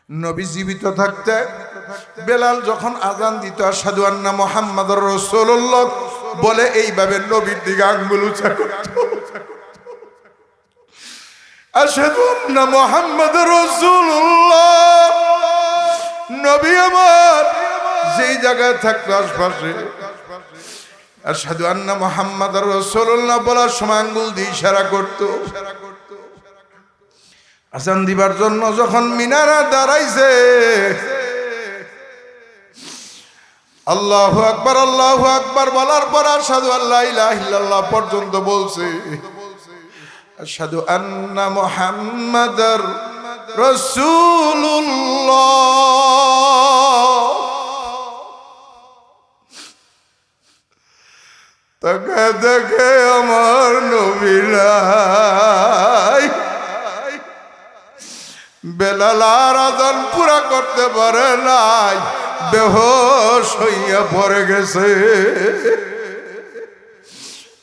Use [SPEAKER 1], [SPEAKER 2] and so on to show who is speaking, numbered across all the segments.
[SPEAKER 1] নবী জীবিত থাকতে বেলাল যখন আযান দিত আশহাদু আন্না মুহাম্মাদুর রাসূলুল্লাহ বলে এইভাবে নবীর দিকে আঙ্গুল উঁচা করত। আশহাদু আন্না মুহাম্মাদুর রাসূলুল্লাহ। নবী আমার যেই জায়গায় থাকতো আশপাশে আশহাদু আন্না মুহাম্মাদুর রাসূলুল্লাহ বলার সময় আঙ্গুল দিয়ে ইশারা করত। আযান দিবার জন্য যখন মিনারা দাঁড়াইছে আল্লাহু আকবার বলার পর আশহাদু আল্লা ইলাহা ইল্লাল্লাহ পর্যন্ত বলছে। আশহাদু আন্না মুহাম্মাদার রাসূলুল্লাহ। তাকে দেখে আমার নবী নাই। বেলাল আর আযান পুরা করতে পারে নাই, বেহুশ হইয়া পড়ে গেছে।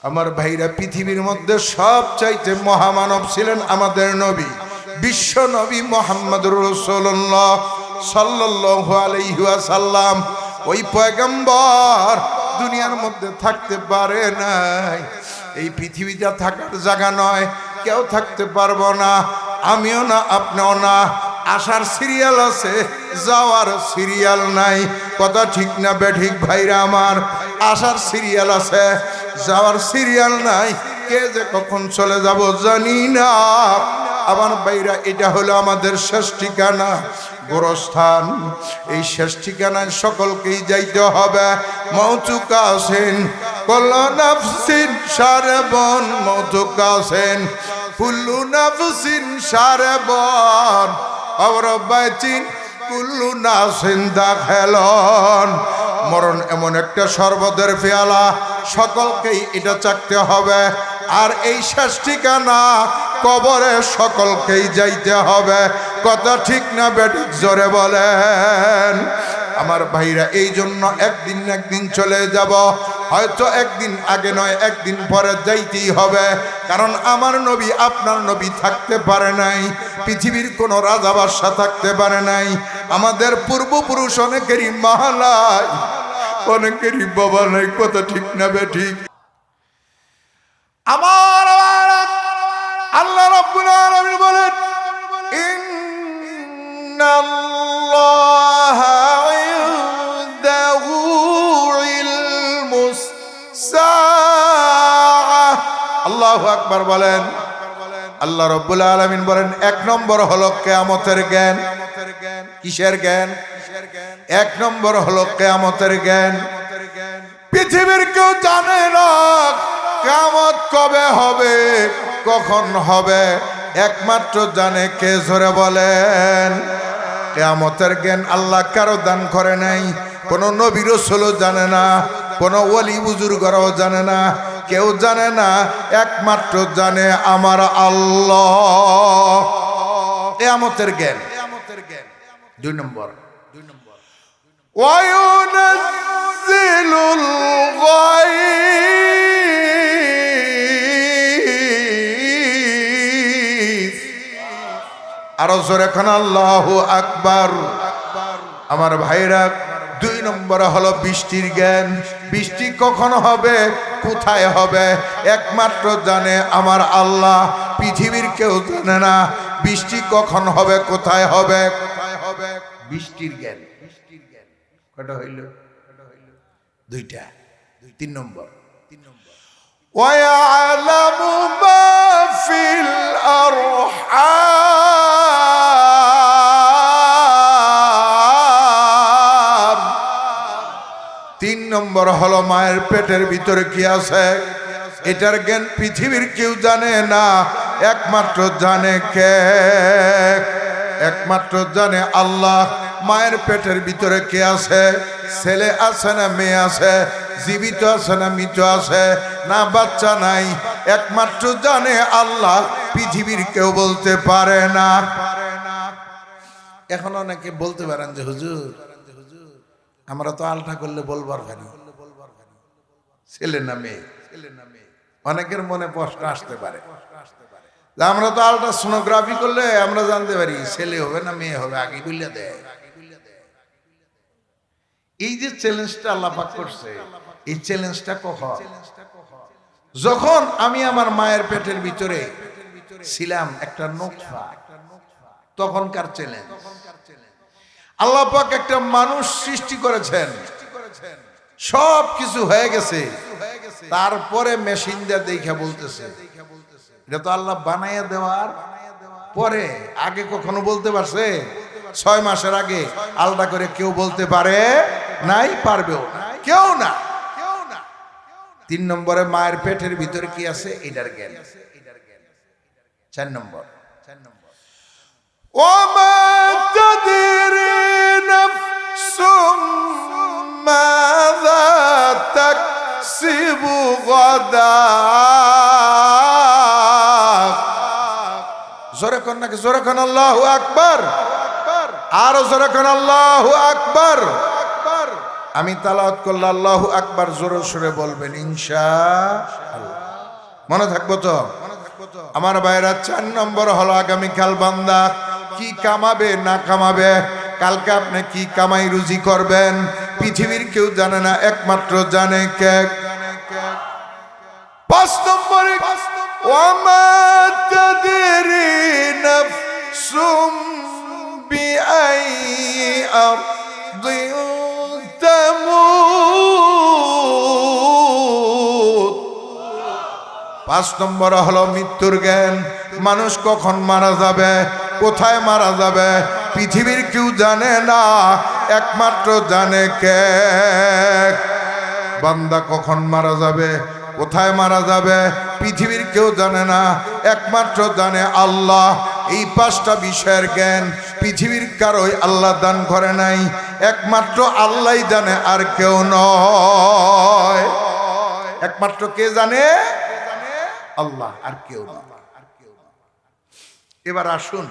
[SPEAKER 1] আমার ভাইরা, পৃথিবীর মধ্যে সবচাইতে মহামানব ছিলেন আমাদের নবী, বিশ্ব নবী মুহাম্মদুর রাসূলুল্লাহ সাল্লাল্লাহু আলাইহি ওয়াসাল্লাম। ওই পয়গম্বর দুনিয়ার মধ্যে থাকতে পারে নাই। এই পৃথিবীটা থাকার জায়গা নয়, কেউ থাকতে পারবো না, আমিও না, আপনিও না। আসার সিরিয়াল আছে, যাওয়ার সিরিয়াল নাই। কথা ঠিক না বেঠিক ভাইরা আমার? আসার সিরিয়াল আছে, যাওয়ার সিরিয়াল নাই। কে যে কখন চলে যাব জানি না। আমার ভাইরা, এটা হলো আমাদের শেষ ঠিকানা, গোরস্থান। এই শেষ ঠিকানায় সকলকেই যাইতে হবে। মৌতুকা আছেন কল্লা নাফসিন সারবন, মৌতুকা আছেন কুল্লু নাফসিন সারবন, অবরবাইচিন কুল্লু নাফসিন দাখালন। মরণ এমন একটা শরবতের পেয়ালা, সকলকেই এটা চাকতে হবে। আর এই শেষ ঠিকানা কবরে সকলকেই যাইতে হবে। কথা ঠিক না বেঠিক? জোরে বলেন। আমার ভাইরা, এই জন্য একদিন না একদিন চলে যাব। হয়তো একদিন আগে নয়, একদিন পরে যাইতেই হবে। কারণ আমার নবী, আপনার নবী থাকতে পারে নাই, পৃথিবীর কোনো রাজা বাদশা থাকতে পারে নাই। আমাদের পূর্বপুরুষ অনেকেরই মা নাই, অনেকেরই বাবা নাই। কথা ঠিক না বেঠিক? আমার আল্লাহ রাব্বুল আলামিন বলেন, ইন্নাল্লাহা ইনদাহু ইলমুস সাআহ। আল্লাহু আকবার বলেন। আল্লাহ রাব্বুল আলামিন বলেন, এক নম্বর হলো কিয়ামতের জ্ঞান। কিসের জ্ঞান? এক নম্বর হলো কিয়ামতের জ্ঞান। পৃথিবীর কেউ জানে না কিয়ামত কবে হবে, কখন হবে। একমাত্র জানে কে? জোরে বলেন। কিয়ামতের জ্ঞান আল্লাহ কারো দান করে নাই। কোন নবী রাসূলও জানে না, কোন ওলি বুজুর্গরাও জানে না, কেউ জানে না। একমাত্র জানে আমার আল্লাহ। কিয়ামতের জ্ঞান দুই নম্বর। ওয়ায়ুনাজ্জিলুল গায়ব। আরো জোরে খান আল্লাহু আকবার। আমার ভাইরা, দুই নম্বর হলো বৃষ্টির জ্ঞান। বৃষ্টি কখন হবে, কোথায় হবে, একমাত্র জানে আমার আল্লাহ। পৃথিবীর কেউ জানে না বৃষ্টি কখন হবে, কোথায় হবে। বৃষ্টির জ্ঞান কটা হইল? দুইটা। তিন নম্বর, ওয়ায়ালামু মা ফিল আরহাম। তিন নম্বর হলো মায়ের পেটের ভিতরে কি আছে, এটার জ্ঞান পৃথিবীর কেউ জানে না। একমাত্র জানে কে? একমাত্র জানে আল্লাহ। মায়ের পেটের ভিতরে কে আছে? ছেলে আছে না মেয়ে আছে? জীবিত আছে না মৃত আছে? না বাচ্চা নাই? একমাত্র জানে আল্লাহ, পৃথিবীর কেউ বলতে পারে না। এখন অনেকে বলতে পারেন যে হুজুর, আমরা তো আলটা করলে বলবার ভারি, ছেলে না মেয়ে। অনেকের মনে প্রশ্ন আসতে পারে, আমরা তো আল্ট্রাসোনোগ্রাফি করলে আমরা জানতে পারি ছেলে হবে না মেয়ে হবে, আগে বললে দেয়। এই যে চ্যালেঞ্জটা আল্লাহ পাক করছে, এই চ্যালেঞ্জটা কখন? যখন আমি আমার মায়ের পেটের ভিতরে ছিলাম একটা নোটফা, তখনকার চ্যালেঞ্জ। আল্লাহ পাক একটা মানুষ সৃষ্টি করেছেন, সব কিছু হয়ে গেছে, তারপরে মেশিন দিয়ে দেখে বলতেছে এটা তো আল্লাহ বানাইয়া দেওয়ার পরে। আগে কখনো বলতে পারছে? 6 মাসের আগে আলাদা করে কেউ বলতে পারে নাই, পারবেও কেউ না। 3 নম্বরে মায়ের পেটের ভিতরে কি আছে এটার জ্ঞান। 4 নম্বর ওমা তাদরি নাফসুম মাযা তাকসিবু গাদা। জোরে কোন নাকি? জোরে কোন আল্লাহু আকবার। আরো জোরে কোন আল্লাহু আকবার। আমি তালাওয়াত করলে আল্লাহু আকবার জোরে সোরে বলবেন ইনশাআল্লাহ। মনে থাকবো তো? আমার ভাইরা, 4 নম্বর হলো আগামীকাল বান্দা কি কামাবে না কামাবে, কালকে আপনি কি কামাই রুজি করবেন পৃথিবীর কেউ জানে না, একমাত্র জানে কে? 5 নম্বরে ওয়ামা তাদরি নাফসুম বিআইয়ি আরদিন তামুত। 5 নম্বর হলো মৃত্যুর জ্ঞান। মানুষ কখন মারা যাবে, কোথায় মারা যাবে পৃথিবীর কেউ জানে না, একমাত্র জানে কে? বান্দা কখন মারা যাবে, কোথায় মারা যাবে পৃথিবীর কেউ জানে না, একমাত্র জানে আল্লাহ। এই 5টা বিষয়ের জ্ঞান পৃথিবীর কারোই আল্লাহ দান করে নাই, একমাত্র আল্লাহই জানে, আর কেউ নয়। একমাত্র কে জানে? আল্লাহ, আর কেউ না। এবার আসুন,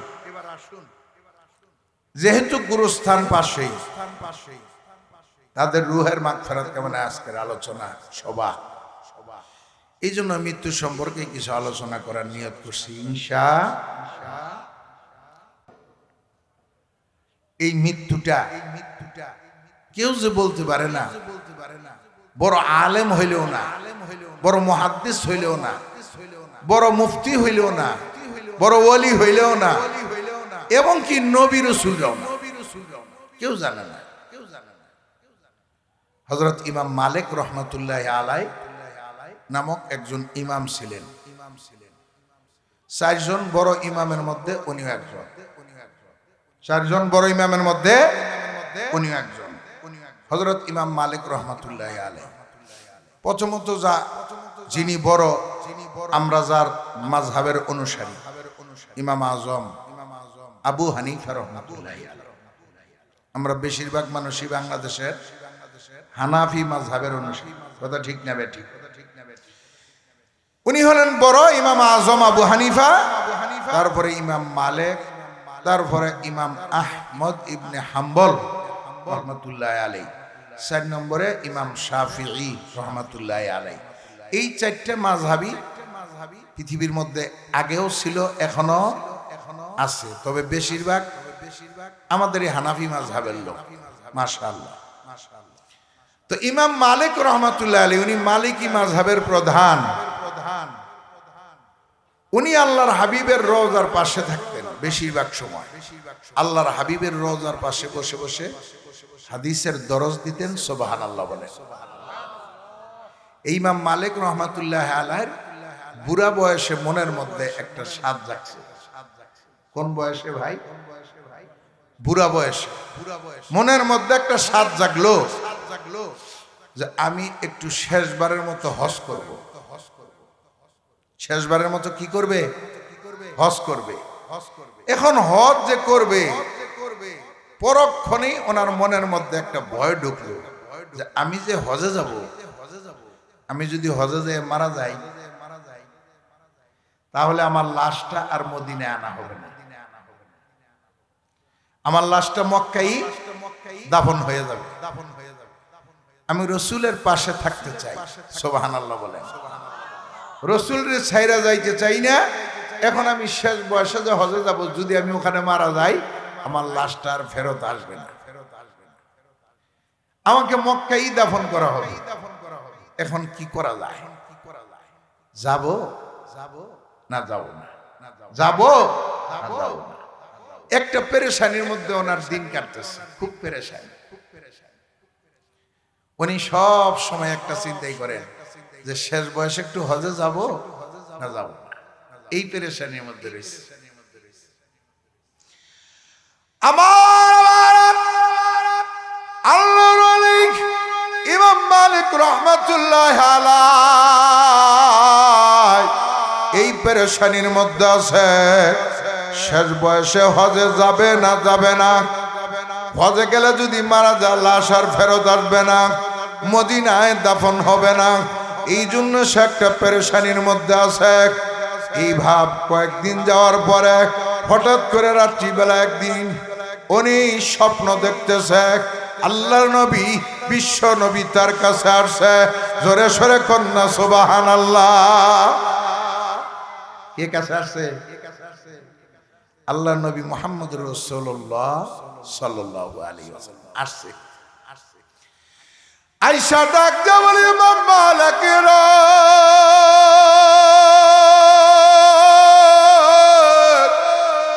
[SPEAKER 1] যেহেতু গুরুস্থান পাশেই, তাদের রুহের মাগফিরাত কেমন আজকের আলোচনা সভা, এই জন্য মৃত্যু সম্পর্কে কিছু আলোচনা করার নিয়ত করছি ইনশাআল্লাহ। এই মৃত্যুটা কেউ যে বলতে পারে না, বড় আলেম হইলেও না, বড় মুহাদ্দিস হইলেও না, বড় মুফতি হইলেও না, বড় ওলি হইলেও না, এবং কি নবী রাসূলও না, কেউ জানে না। হযরত ইমাম মালিক রহমাতুল্লাহি আলাইহি নামক একজন ইমাম ছিলেন। 4 জন বড় ইমামের মধ্যে উনিও একজন। 4 জন বড় ইমামের মধ্যে উনিও একজন। হযরত ইমাম মালিক রহমাতুল্লাহি আলাইহি প্রথমত যিনি বড়, আমরা যার মাযহাবের অনুসারী, ইমাম আজম আবু হানিফা রহমাতুল্লাহি আলাইহি। আমরা বেশিরভাগ মানুষই বাংলাদেশের হানাফি মাযহাবের অনুসারী, কথা ঠিক না বেঠিক? উনি হলেন বড় ইমাম আজম আবু হানিফা, তারপরে ইমাম মালিক, তারপরে ইমাম আহমদ ইবনে হাম্বল রহমাতুল্লাহি আলাইহি, 4 নম্বরে ইমাম শাফিঈ রহমাতুল্লাহি আলাইহি। এই 4টে মাযহাবী পৃথিবীর মধ্যে আগেও ছিল, এখনো আছে, তবে বেশিরভাগ আমাদের এই হানাফি মাযহাবের লোক। মাশাআল্লাহ। তো ইমাম মালিক রহমাতুল্লাহি আলাইহি উনি মালিকি মাযহাবের প্রধান। উনি আল্লাহর হাবিবের রওজার পাশে থাকতেন বেশিরভাগ সময়। আল্লাহর হাবিবের রওজার পাশে বসে বসে হাদিসের দরজ দিতেন। সুবহানাল্লাহ বলে। এই ইমাম মালিক রহমাতুল্লাহি আলাইহির বুড়া বয়সে মনের মধ্যে একটা স্বাদ জাগছে। কোন বয়সে ভাই? বুড়া বয়সে মনের মধ্যে একটা স্বাদ জাগলো যে আমি একটু শেষবারের মতো হজ করব। শেষবারের মতো কি করবে? হজ করবে। এখন হজ যে করবে, পরক্ষণেই ওনার মনের মধ্যে একটা ভয় ঢুকলো যে আমি যে হজে যাব, আমি যদি হজে যেয়ে মারা যাই তাহলে আমার লাশটা আর মদিনায় আনা হবে না, আমার লাশটা মক্কায় দাফন হয়ে যাবে। আমি রসুলের পাশে থাকতে চাই। সুবহানাল্লাহ বলেন। রসুলের ছাইরা যাইতে চাই না, এখন আমি শেষ বয়সে যে হজে যাব, যদি আমি ওখানে মারা যাই আমার লাশটা আর ফেরত আসবে না, আমাকে মক্কায় দাফন করা হবে। এখন কি করা যায়? যাব না যাব না, যাব না যাব না, একটা পেরেশানির মধ্যে ওনার দিন কাটতেছে, খুব পেরেশানি। উনি সব সময় একটা চিন্তাই করেন যে শেষ বয়সে একটু হজে যাব না যাব না, এই পেরেশানির মধ্যে রয়েছে। আমার আল্লাহর ওলি ইমাম মালিক রাহমাতুল্লাহ আলাইহি এই পেরেশানির মধ্যে আছে, শেষ বয়সে হজে যাবে না যাবে না, হজে গেলে যদি মারা যায় লাশ আর ফেরত আসবে না, মদিনায় দাফন হবে না, এই জন্য সে একটা পেরেশানির মধ্যে আছে। এই ভাব কয়েকদিন যাওয়ার পরে হঠাৎ করে রাত্রিবেলা একদিন উনি স্বপ্ন দেখতেছে, আল্লাহর নবী বিশ্ব নবী তার কাছে আসছে। জোরে সরে কন্যা সুবহানাল্লাহ। কে কাছে আসছে? আল্লাহর নবী মুহাম্মদুর রাসূলুল্লাহ সাল্লাল্লাহু আলাইহি ওয়াসাল্লাম আসছে। আয়েশা ডাক দিয়ে বলে, ইমাম মালিক রে,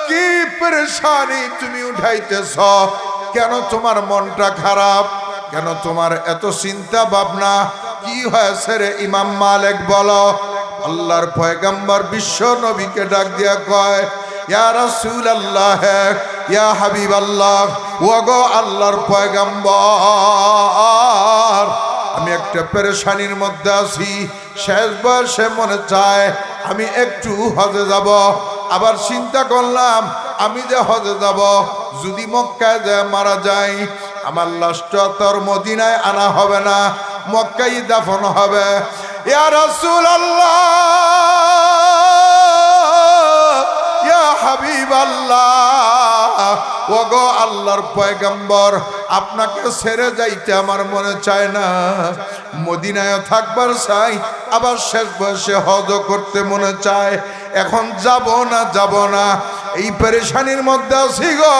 [SPEAKER 1] কি পেরেশানি তুমি উঠাইতেছ, কেন তোমার মনটা খারাপ, কেন তোমার এত চিন্তা ভাবনা, কি হয়েছে রে ইমাম মালিক বলো। আল্লাহর পয়গম্বর বিশ্ব নবীকে ডাক দিয়া কয়, ইয়া রাসূলুল্লাহ, ইয়া হাবিবাল্লাহ, ওগো আল্লাহর পয়গম্বর, আমি একটা পেরেশানির মধ্যে আছি, শেষ বয়সে মনে চায় আমি একটু হজে যাব, আবার চিন্তা করলাম আমি যে হজে যাব, যদি মক্কায় যায় মারা যায়, আমার লাশটা তোর মদিনায় আনা হবে না, মক্কায় দাফন হবে। ইয়া রাসূলুল্লাহ, ইয়া হাবিবাল্লাহ, ওগো আল্লাহর পয়গম্বর, আপনাকে ছেড়ে যাইতে আমার মনে চায় না, মদিনায় থাকবার চাই, আবার শেষ বয়সে হজ করতে মনে চায়, এখন যাব না যাব না, এই পেরেশানির মধ্যে আছি গো।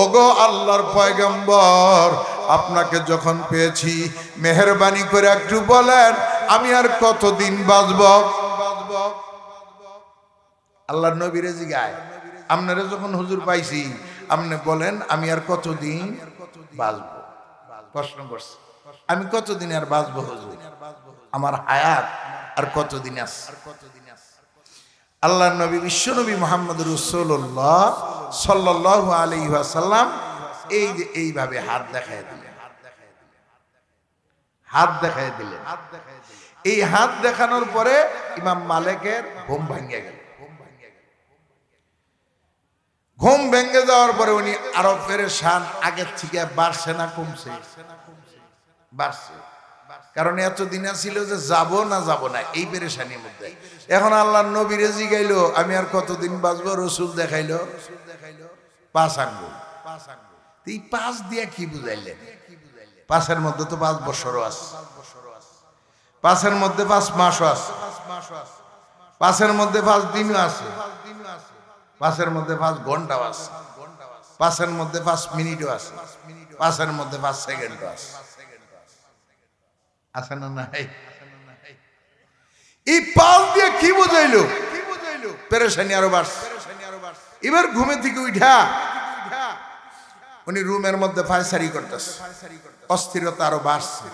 [SPEAKER 1] ওগো আল্লাহর পয়গম্বর, আপনাকে যখন পেয়েছি মেহেরবানি করে একটু বলেন আমি আর কতদিন বাঁচব। আল্লাহর নবীরে জিগায়, আপনারা যখন হুজুর পাইছি আপনি বলেন আমি আর কতদিন বাঁচবো। প্রশ্ন করছে, আমি কতদিন আর বাঁচবো হুজুর, আমার হায়াত আর কতদিন আছে। আল্লাহর নবী বিশ্ব নবী মুহাম্মদুর রাসূলুল্লাহ সাল্লাল্লাহু আলাইহি ওয়াসাল্লাম এই যে এইভাবে হাত দেখায় দিলেন, হাত দেখায় দিলেন। এই হাত দেখানোর পরে ইমাম মালিকের ঘুম ভেঙে গেল। ঘুম ভেঙে যাওয়ার পরে উনি আরো পেরেশান, আগের থেকে বাড়ছে না কমছে? বাড়ছে, কারণ এতদিন ছিল যে যাব না যাব না এই পেরেশানির মধ্যে। এখন আল্লাহর নবীরে জিগাইলো আমি আর কতদিন বাঁচবো, রসুল দেখাইলো 5 আঙ্গুল। এই 5 দিয়ে কি বুঝাইলেন? 5-এর মধ্যে তো 5 বছরও আছে, 5-এর মধ্যে 5 মাসও আছে, 5-এর মধ্যে 5 দিনও আছে, 5-এর মধ্যে 5 ঘন্টাও আছে, 5-এর মধ্যে 5 মিনিটও আছে, 5-এর মধ্যে 5 সেকেন্ডও আছে। আছে না নাই? এই 5 দিয়ে কি বুঝাইলো? পেরেশানি আরো বাড়ছে। এবার ঘুমে থেকে উঠা উনি রুমের মধ্যে ফায়সারি করতেছে, অস্থিরতা আরো বাড়ছে।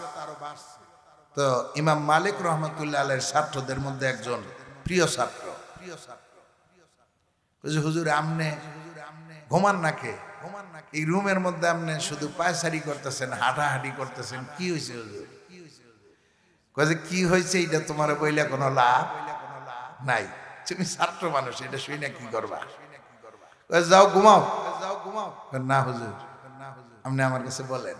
[SPEAKER 1] তো ইমাম মালিক রহমতুল্লাহ আলাইহির ছাত্রদের মধ্যে একজন প্রিয় ছাত্র হুজুর আপনি ঘুমান নাকি? এই রুমের মধ্যে আপনি শুধু পায়সারি করতেছেন, হাঁটাহাঁটি করতেছেন, কি হয়েছে হুজুর? কি হয়েছে এটা তোমার বইলে কোনো লাভ নাই, তুমি ছাত্র মানুষ, এটা শুই না কি করবা? যাও ঘুমাও। না হুজুর আপনি আমার কাছে বলেন,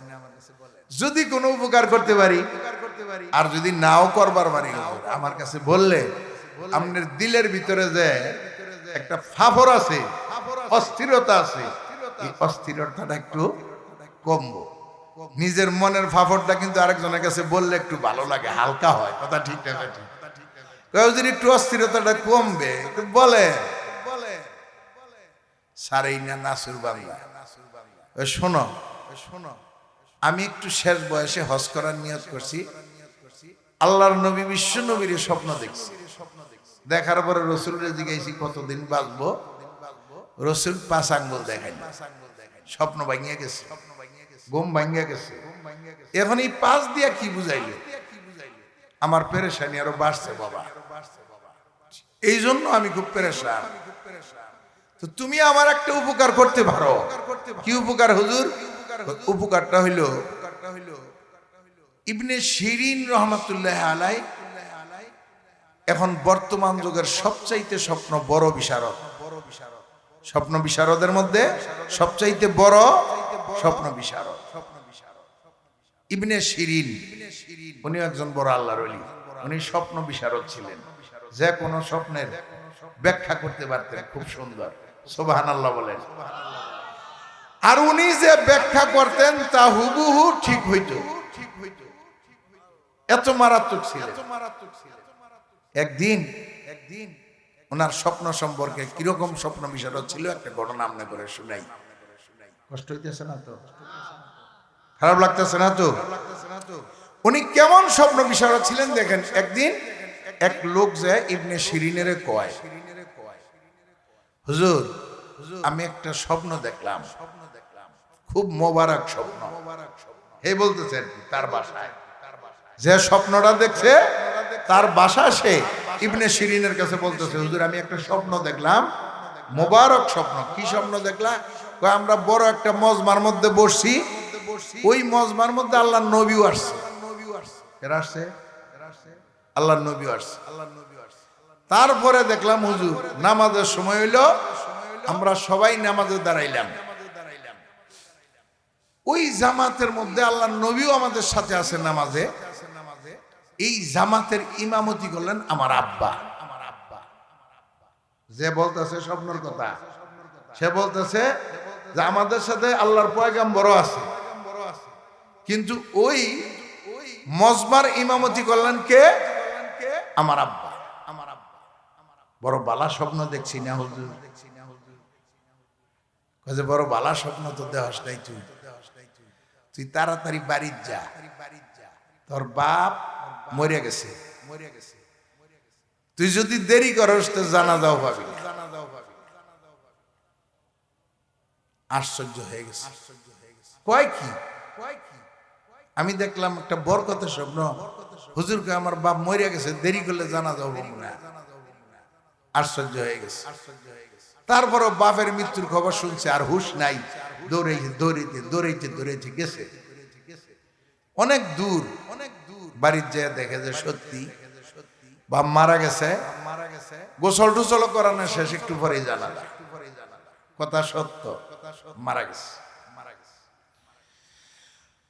[SPEAKER 1] যদি কোনো উপকার করতে পারি আর যদি নাও করবার পারি আমার কাছে বললে আপনার দিলের ভিতরে যে একটা ফাফর আছে, অস্থিরতা আছে, এই অস্থিরতাটা একটু কমবো। নিজের মনের ফাফরটা কিন্তু আরেকজনের কাছে বললে একটু ভালো লাগে, হালকা হয়। কথা ঠিক না? হুজুর একটু অস্থিরতাটা কমবে, একটু বলে সারেই না নাসুর বাংলা। শোনো, আমি একটু শেষ বয়সে হজ করার নিয়ত করছি। আল্লাহর নবী বিশ্ব নবীর স্বপ্ন দেখছি। দেখার পরে রসুলের জিজ্ঞাসি কতদিন বাঁচবো, রসুল 5 আঙ্গুল দেখাই, স্বপ্ন ভাঙিয়া গেছে, ঘুম ভাঙিয়া গেছে। এখন এই 5 দিয়া কি বুঝাইল? আমার পেরেশানি আরো বাড়ছে বাবা, এই জন্য আমি খুব পেরেশান। তো তুমি আমার একটা উপকার করতে পারো। কি উপকার হুজুর? উপকারটা হইল ইবনে শিরিন রহমাতুল্লাহ আলাই এখন বর্তমান যুগের সবচাইতে স্বপ্ন বড় বিশারদ। স্বপ্ন বিশারদের মধ্যে সবচাইতে বড় স্বপ্ন বিশারদ ইবনে শিরিন। উনি একজন বড় আল্লাহর ওলি, উনি স্বপ্ন বিশারদ ছিলেন। যে কোনো স্বপ্নের ব্যাখ্যা করতে পারতেন খুব সুন্দর, সুবহানাল্লাহ বলেন। আর উনি যে ব্যাখ্যা করতেন তা হুবহু ঠিক হইতো, এত মারাত্মক ছিলেন। একদিন ওনার স্বপ্ন সম্পর্কে কিরকম স্বপ্ন বিশারদ ছিল একটা ঘটনা আমনে করে শুনাই। কষ্ট হইতেছে না তো? খারাপ লাগতেছে না তো? উনি কেমন স্বপ্ন বিশারদ ছিলেন দেখেন। একদিন এক লোক যায় ইবনে শিরিনের কয়, হুজুর আমি একটা স্বপ্ন দেখলাম, খুব মোবারক স্বপ্ন। হে বলতেছেন তার বাসায়, যে স্বপ্নটা দেখছে তার বাসা, সে ইবনে শিরিনের কাছে বলতেছে, হুজুর আমি একটা স্বপ্ন দেখলাম, মোবারক স্বপ্ন। কি স্বপ্ন দেখলাম? আমরা বড় একটা মজমার মধ্যে বসছি, ওই মজমার মধ্যে আল্লাহর নবীও আসছে। এরা আসছে, আল্লাহর নবীও আসছে। তারপরে দেখলাম হুজুর নামাজের সময় হইল, আমরা সবাই নামাজে দাঁড়াইলাম। ওই জামাতের মধ্যে আল্লাহর নবীও আমাদের সাথে আছে নামাজে। এই জামাতের ইমামতি করলেন আমার আব্বা। যে বলতেছে স্বপ্নের কথা, সে বলতেছে যে আমাদের সাথে আল্লাহর পয়গাম্বরও আছে, কিন্তু ওই মজমার ইমামতি করলেন কে? আমার আব্বা। বড় বালা স্বপ্ন দেখছি না হুজুর? বড় বালা স্বপ্ন তো দেহস নাই, তুই তাড়াতাড়ি বাড়ি যা, তোর বাপ মরে গেছে, তুই যদি দেরি করস তো জানাজাও পাবি। আশ্চর্য হয়ে গেছে, কয় কি? আমি দেখলাম একটা বরকতের স্বপ্ন, হুজুরকে আমার বাপ মরে গেছে, দেরি করলে জানাজাও পাবো না। আশ্চর্য হয়ে গেছে। তারপরও বাপের মৃত্যুর খবর শুনছে, আর হুশ নাই, দৌড়াইতে গেছে অনেক দূর। বাড়ির যেয়ে দেখে যে সত্যি বাপ মারা গেছে। গোসল টুসল করানো শেষ, একটু পরেই জানা যায় কথা সত্য, মারা গেছে।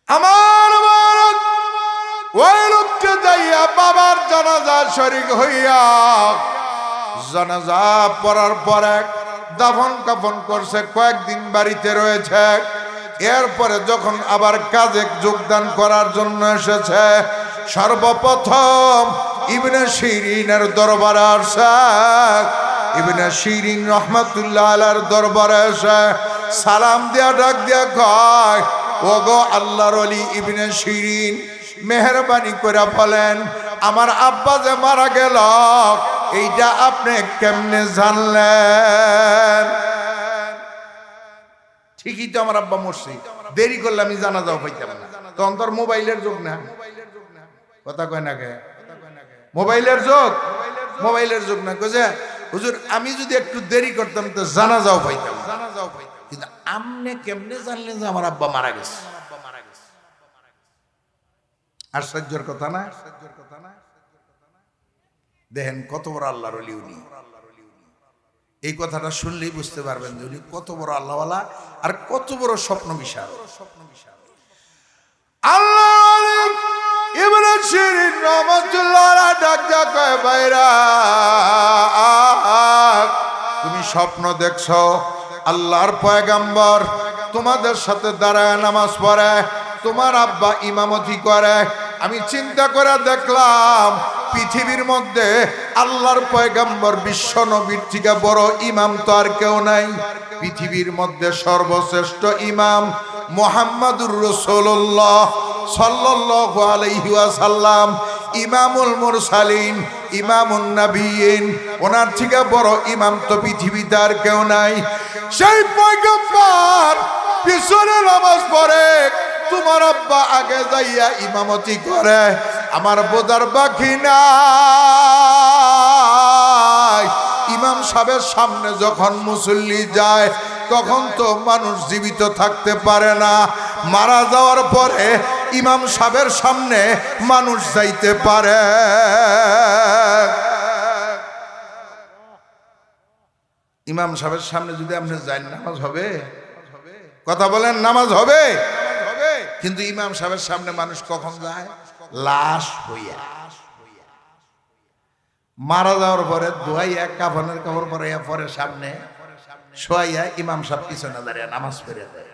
[SPEAKER 1] আমার ওই লোককে যাইয়া বাবার জানাজা শরীক হইয়া জানাজা পড়ার পরে দাফন কাফন করছে, কয়েকদিন বাড়িতে রয়েছে। এরপরে যখন আবার কাজে যোগদান করার জন্য এসেছে, সর্বপ্রথম ইবনে শিরিনের দরবারে আসে। ইবনে শিরিন রহমাতুল্লাহ আলাইহির দরবারে এসে সালাম দিয়া ডাক দিয়া কয়, ওগো আল্লাহর ওলি ইবনে শিরিন, মেহেরবানি করে বলেন আমার আব্বা যে মারা গেল এইটা আপনি কেমনে জানলেন? ঠিকই তো আমার আব্বা মরছে, দেরি করলে আমি জানাজাও পাইতাম না। তখন তোর মোবাইলের যুগ না, কথা কয় না কে? মোবাইলের যুগ, মোবাইলের যুগ না। কইছে হুজুর আমি যদি একটু দেরি করতাম তো জানাজাও পাইতাম। কিন্তু আপনি কেমনে জানলেন যে আমার আব্বা মারা গেছে? আশ্চর্যের কথা না? দেখেন কত বড় আল্লাহর ওলি উনি। এই কথাটা শুনলেই বুঝতে পারবেন যে উনি কত বড় আল্লাহওয়ালা আর কত বড় স্বপ্ন বিশাল। আল্লাহ ইবনে শিরিন রাহমাতুল্লাহ আলাইহি ডাক দিয়া কয়, ভাইরা তুমি স্বপ্ন দেখছো আল্লাহর পয়গাম্বর তোমাদের সাথে দাঁড়ায় নামাজ পড়ে, তোমার আব্বা ইমামতি করে, আমি চিন্তা করে দেখলাম পৃথিবীর মধ্যে আল্লাহর পয়গম্বর বিশ্ব নবীর থেকে বড় ইমাম তো আর কেউ নাই। পৃথিবীর মধ্যে সর্বশ্রেষ্ঠ ইমাম মুহাম্মাদুর রাসূলুল্লাহ সাল্লাল্লাহু আলাইহি ওয়াসাল্লাম, ইমামুল মুরসালিন, ইমামুন নবিয়িন। ওনার থেকে বড় ইমাম তো পৃথিবীতে আর কেউ নাই। সেই পয়গম্বর পিছনে নামাজ পড়ে, তোমার আব্বা আগে যাইয়া ইমামতি করে। আমার বোঝার বাকি নাই, ইমাম সাহেবের সামনে যখন মুসল্লি যায় তখন তো মানুষ জীবিত থাকতে পারে না। মারা যাওয়ার পরে ইমাম সাহেবের সামনে মানুষ যাইতে পারে। ইমাম সাহেবের সামনে যদি আপনি যান, নামাজ হবে? কথা বলেন, নামাজ হবে? কিন্তু ইমাম সাহেবের সামনে মানুষ কখন যায়? লাশ হইয়া। মারা যাওয়ার পরে ধোয়াইয়া কাফনের কাপড় পরাইয়া পরে সামনে শোয়াইয়া ইমাম সাহেব পিছনে দাঁড়িয়ে নামাজ পড়ে দেয়।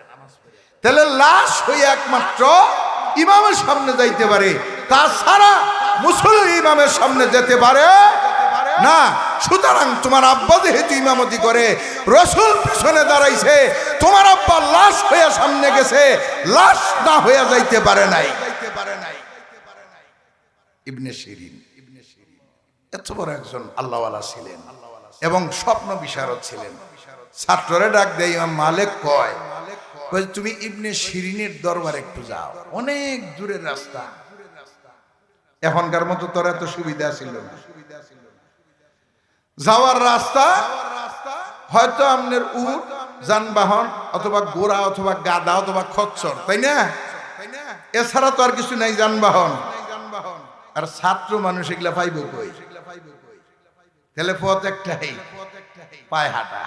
[SPEAKER 1] তাহলে লাশ হইয়া একমাত্র ইমামের সামনে যাইতে পারে, তাছাড়া মুসল্লি ইমামের সামনে যেতে পারে না। সুতরাং তোমার আব্বা যেহেতু ইমামতি করে, রসুল পিছনে দাঁড়াইছে, তোমার আব্বা লাশ হইয়া সামনে গেছে, লাশ না হইয়া যাইতে পারে নাই। ইবনে সিরিন এত বড় একজন আল্লাহওয়ালা ছিলেন এবং স্বপ্ন বিশারদ ছিলেন। ছাত্ররা ডাক দেয়, ইমাম মালিক কয় তুমি ইবনে সিরিনের দরবারে একটু যাও, অনেক দূরের রাস্তা। এখনকার মতো তোর এত সুবিধা ছিল না। যাওয়ার রাস্তা হয়তো আপনার উট যানবাহন অথবা ঘোড়া অথবা গাধা অথবা খচ্চর, তাই না? এছাড়া তো আর কিছু নাই যানবাহন। আর ছাত্র মানুষ এগুলা পাইব কই? তাহলে পথ একটাই, পায়ে হাঁটা।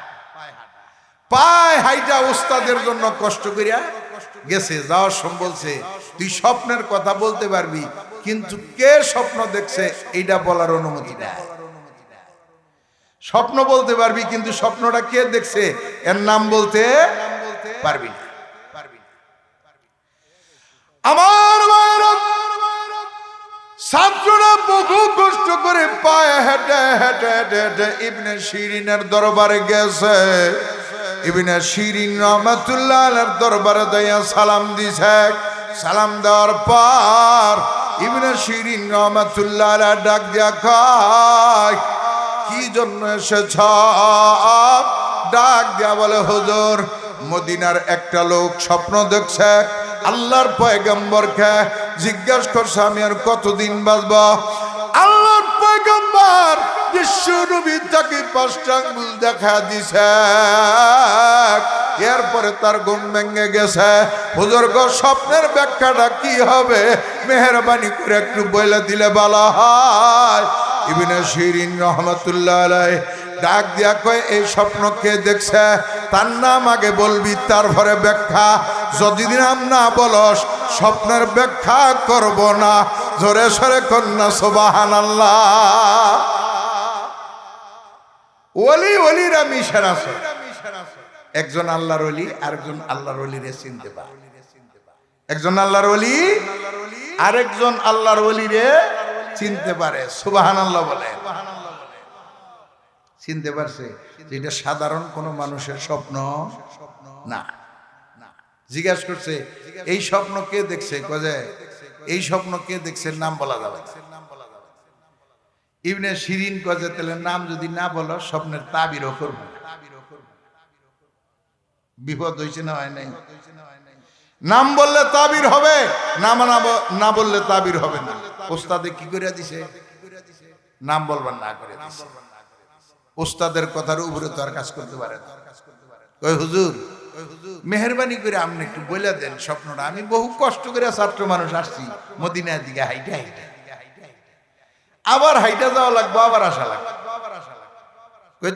[SPEAKER 1] পায়ে হাইটা ওস্তাদের জন্য কষ্ট করিয়া গেছে। যাওয়ার সময় বলছে, তুই স্বপ্নের কথা বলতে পারবি, কিন্তু কে স্বপ্ন দেখছে এইটা বলার অনুমতি নাই। স্বপ্ন বলতে পারবি, কিন্তু স্বপ্নটা কে দেখছে এর নাম বলতে পারবি না। আমার ছাত্ররা বহু কষ্ট করে পায়ে হেঁটে হেঁটে হেঁটে হেঁটে ইবনে সিরিনের দরবারে গেছে। ইবনে সিরিন রহমাতুল্লাহ আলাইহির দরবারে দাইয়া সালাম দিছে। সালাম দেওয়ার পর ইবনে সিরিন রহমাতুল্লাহ আলাইহি ডাক দিয়া কয়, কি জন্য এসেছ? ডাক দিয়া বলে, হুজুর, মদিনার একটা লোক স্বপ্ন দেখছে, আল্লাহর পয়গম্বরকে জিজ্ঞাসা করছে আমি আর কতদিন বাঁচব। আল্লাহর পয়গম্বর বিশ্ব নবী তাকে 5টা আঙ্গুল দেখা দিছে। এরপরে তার ঘুম ভেঙে গেছে। হুজুর গো, স্বপ্নের ব্যাখ্যাটা কি হবে? মেহেরবানি করে একটু বলে দিলে ভালো হয়। ইবনে সিরিন রহমাতুল্লাহ আলাইহি ডাক দিয়া কয়, এই স্বপ্ন কে দেখছে তার নাম আগে বলবি, তারপরে ব্যাখ্যা। যদি নাম না বলস স্বপ্নের ব্যাখ্যা করব না। জোরে সরে কন্যা সুবহানাল্লাহ। ওলি ওলিরা মিশন আছে। একজন আল্লাহর ওলি আরেকজন আল্লাহর ওলিরে চিনতে পারে। একজন আল্লাহর ওলি আরেকজন আল্লাহর ওলিরে চিনতে পারে। সুবহানাল্লাহ বলে। চিনতে পারছে, যেটা সাধারণ কোনো মানুষের স্বপ্ন না। জিজ্ঞাসা করছে, এই স্বপ্ন কে দেখছে? কয়ে এই স্বপ্ন কে দেখছে, নাম বলা যাবে না। ইবনে সিরিন কয়ে, তাহলে নাম যদি না বলো স্বপ্নের তাবিরও করবো। বিপদ হয়েছে না হয় নাই? নাম বললে তাবির হবে, না বললে তাবির হবে না। ওস্তাদে কি করে দিছে? নাম বলবার না করে দিছে। ওস্তাদের কথার উপরে তো আর কাজ করতে পারে না। কই হুজুর, মেহেরবানি করে আপনি একটু বলে দেন স্বপ্নটা। আমি বহু কষ্ট করে ছাত্র মানুষ আসছি মদিনার দিকে হাইটা হাইটা, আবার হাইটা যাওয়া লাগবো, আবার আসা লাগবে।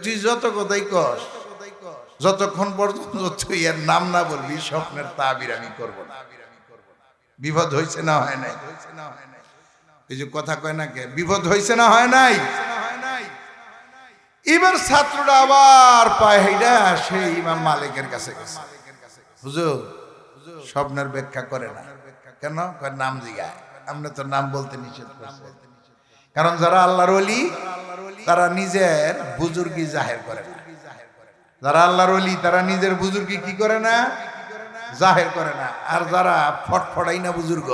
[SPEAKER 1] তুই যত কথাই কস, যতক্ষণ পর্যন্ত তুই এর নাম না বলবি স্বপ্নের তাবির আমি করব না। বিপদ হয়েছে না হয় নাই? এই যে কথা কয় না কে, বিপদ হয়েছে না হয় নাই? এবার ছাত্রটা আবার পায়ে হাইটা সেই ইমাম মালিকের কাছে গেছে। হুজুর, স্বপ্নের ব্যাখ্যা করে না কেন? নাম জিগায়। আমরা তো নাম বলতে নিষেধ করছি, কারণ যারা আল্লাহর ওলি তারা নিজের বুজুর্গি জাহের করে না। যারা আল্লাহর ওলি তারা নিজের বুজুর্গি কি করে না, জাহের করে না। আর যারা ফটফটাই না বুজুর্গ,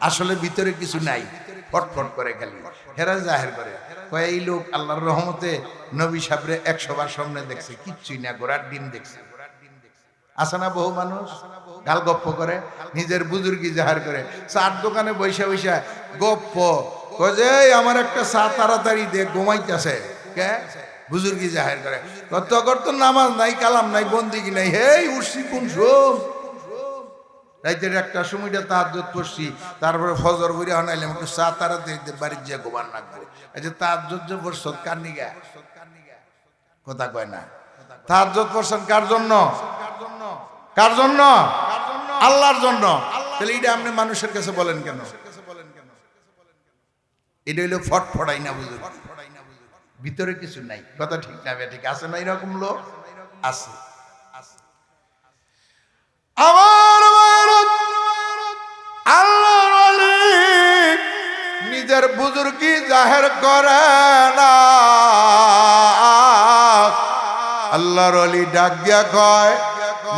[SPEAKER 1] আসলে ভিতরে কিছু নাই, ফটফট করে খালি, হেরা জাহের করে। কয় এই লোক আল্লাহর রহমতে নবী সাহেবরে 100 বার সামনে দেখছে, কিচ্ছুই না, ঘোড়ার ডিম দেখছে। আছে না বহু মানুষ গাল গপ্প করে, নিজের বুজুর্গি জাহার করে। চার দোকানে বৈশা বৈশা গপ্প কয় যে আমার একটা চা তাড়াতাড়ি দে, ঘুমাইতেছে। কে? বুজুর্গি জাহের করে। তখন তো নামাজ নাই, কালাম নাই, বন্দিগি নাই, হেই উঠছি কোন সোম, রাইতের একটা সময়টা তাহাজ্জুদ পড়ছি, তারপরে ফজর করে আনাইলাম, একটু চা তাড়াতাড়ি দে, বাড়ির যে গোবার নাকবো। এই যে তাহাজ্জুদ যে পড়ছ কার নিগা? কথা কয় না। তাহাজ্জুদ পড়ছেন কার জন্য? কার জন্য? আল্লাহর জন্য। তাহলে এটা আপনি মানুষের কাছে বলেন কেন? এটা হইলো ফটফটাই না বুঝুন, ভিতরে কিছু নাই। কথা ঠিক না ঠিক আছে না? এরকম লোক আছে। আমার আল্লাহর ওলি নিজের বুজুর্গি জাহের করে না। আল্লাহর ওলি ডাক দিয়া কয়,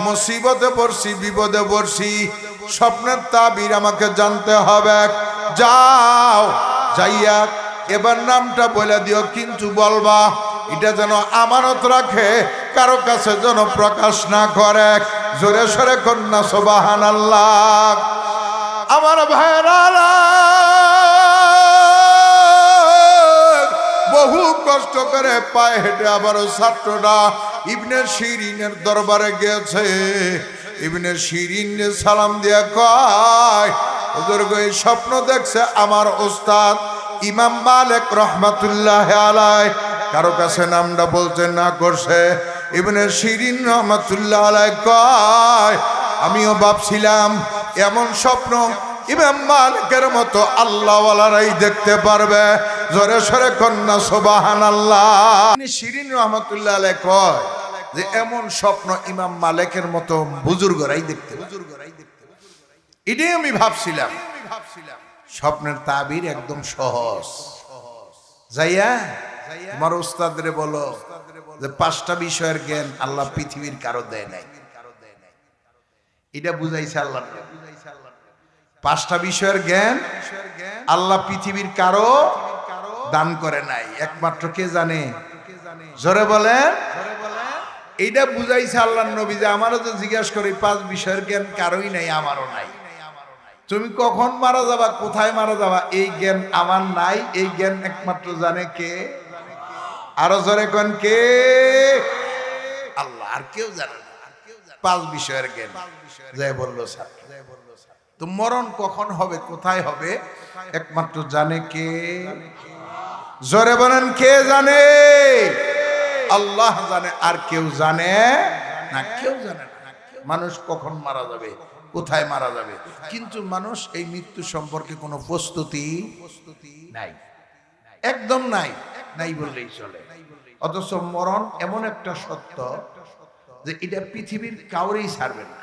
[SPEAKER 1] মুসিবতে পড়ছি, বিপদে পড়ছি, স্বপ্নের তাবির আমাকে জানতে হবে। যাও, যাইয়া এবার নামটা বলে দিও, কিন্তু বলবা এটা যেন আমানত রাখে, কারো কাছে যেন প্রকাশ না করে। জোরে সরে কন্যা সুবহানাল্লাহ। আমার ভাইরা, বহু কষ্ট করে পায়ে হেঁটে আবারও ছাত্ররা ইবনে শিরিনের দরবারে গেছে। ইবনে শিরিন সালাম দিয়া কয়, হুজুর গো এই স্বপ্ন দেখছে আমার ওস্তাদ ইমাম মালিক রহমাতুল্লাহ আলাইহি, কারো কাছে নামটা বলতে না করছে। ইবনে শিরিন রহমাতুল্লাহ আলাইহি কয়, আমিও ভাবছিলাম এমন স্বপ্ন ইমাম মালিকের মতো আল্লাহওয়ালারাই দেখতে পারবে। জোরে সরে কন্যা সুবহানাল্লাহ। শিরিন রহমাতুল্লাহ আলাইহি কয় যে এমন স্বপ্ন ইমাম মালিকের মতো বুজুর্গরাই দেখতে পারে। এটাই আমি ভাবছিলাম। স্বপ্নের তাবির একদম সহজ। যাইয়া তোমার উস্তাদরে বলো যে 5টা বিষয়ের জ্ঞান আল্লাহ পৃথিবীর কারো দেয় নাই। এটা বুঝাইছে আল্লাহ। 5টা বিষয়ের জ্ঞান আল্লাহ পৃথিবীর কারো দান করে নাই, একমাত্র কে জানে? জোরে বলেন। এইটা বুঝাইছে আল্লাহর নবী যে আমারও তো জিজ্ঞাসা করি 5 বিষয়ের জ্ঞান কারোই নাই, আমারও নাই। তুমি কখন মারা যাবা, কোথায় মারা যাবা, এই জ্ঞান আমার নাই। এই জ্ঞান একমাত্র জানে কে? আরো জোরে কোন কে? আল্লাহ, আর কেউ জানে না। 5 বিষয়ের জ্ঞান যাই বললো স্যার। তো মরণ কখন হবে, কোথায় হবে, একমাত্র জানে কে? জোরে বলেন, কে জানে? আল্লাহ জানে, আর কেউ জানে না। কেউ জানে না মানুষ কখন মারা যাবে, কোথায় মারা যাবে। কিন্তু মানুষ এই মৃত্যু সম্পর্কে কোনো প্রস্তুতি নাই, একদম নাই, নাই বললেই চলে। অথচ মরণ এমন একটা সত্য যে এটা পৃথিবীর কাউরেই ছাড়বে না।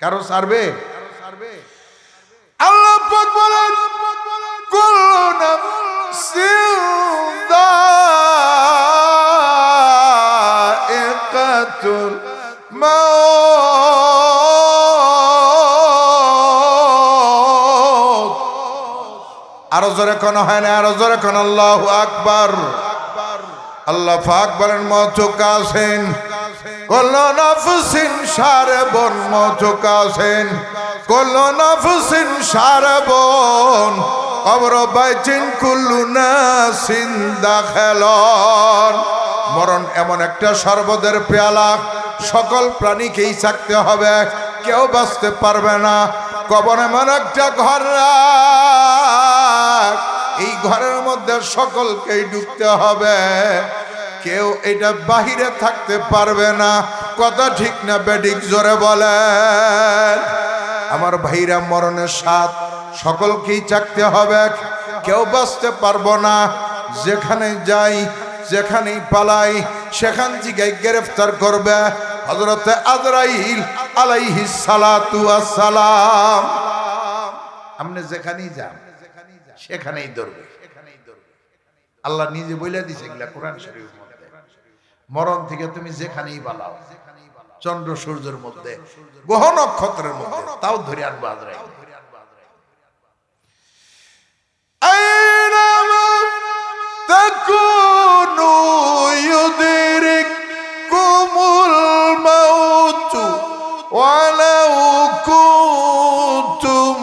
[SPEAKER 1] কারো ছাড়বে? আল্লাহ পাক বলেন, কুল্লু নাফসিন যায়িকাতুল মাউত। আরো জোরে কোন হয় না? আরো জোরে কোন আল্লাহু আকবার। আল্লাহ পাক বলেন, মওত কাসেন কুল্লু নাফসিন শারবুন, মওত কাসেন কুল্লু নাফসিন শারবুন, কবর বাইতিন কুল্লু নাসিন দাখালুন। মরণ এমন একটা শরবতের পেয়ালা, সকল প্রাণীকেই থাকতে হবে, কেউ বাঁচতে পারবে না। কবর এমন একটা ঘর, এই ঘরের মধ্যে সকলকেই ঢুকতে হবে, কেউ এটা বাহিরে থাকতে পারবে না। কথা ঠিক না বেঠিক? জোরে বলেন। আমার ভাইরা, মরণের স্বাদ সকলকেই চাকতে হবে, কেউ বাঁচতে পারবো না। যেখানে যাই, যেখানেই পালাই, সেখান থেকে গ্রেফতার করবে হযরতে আজরাইল আলাইহিস সালাতু ওয়াস সালাম। আপনি যেখানেই যান সেখানেই ধরবে। আল্লাহ নিজে বলে দিছে এগুলা কোরআন শরীফের মধ্যে। মরণ থেকে তুমি যেখানেই পালাও, চন্দ্র সূর্যের মধ্যে, গ্রহ নক্ষত্রের মধ্যে, তাও ধরে আনবো আজরাইল। আইনামা তাকুনু ইউদরিকুমুল মাউতু ওয়ালাউ কুনতুম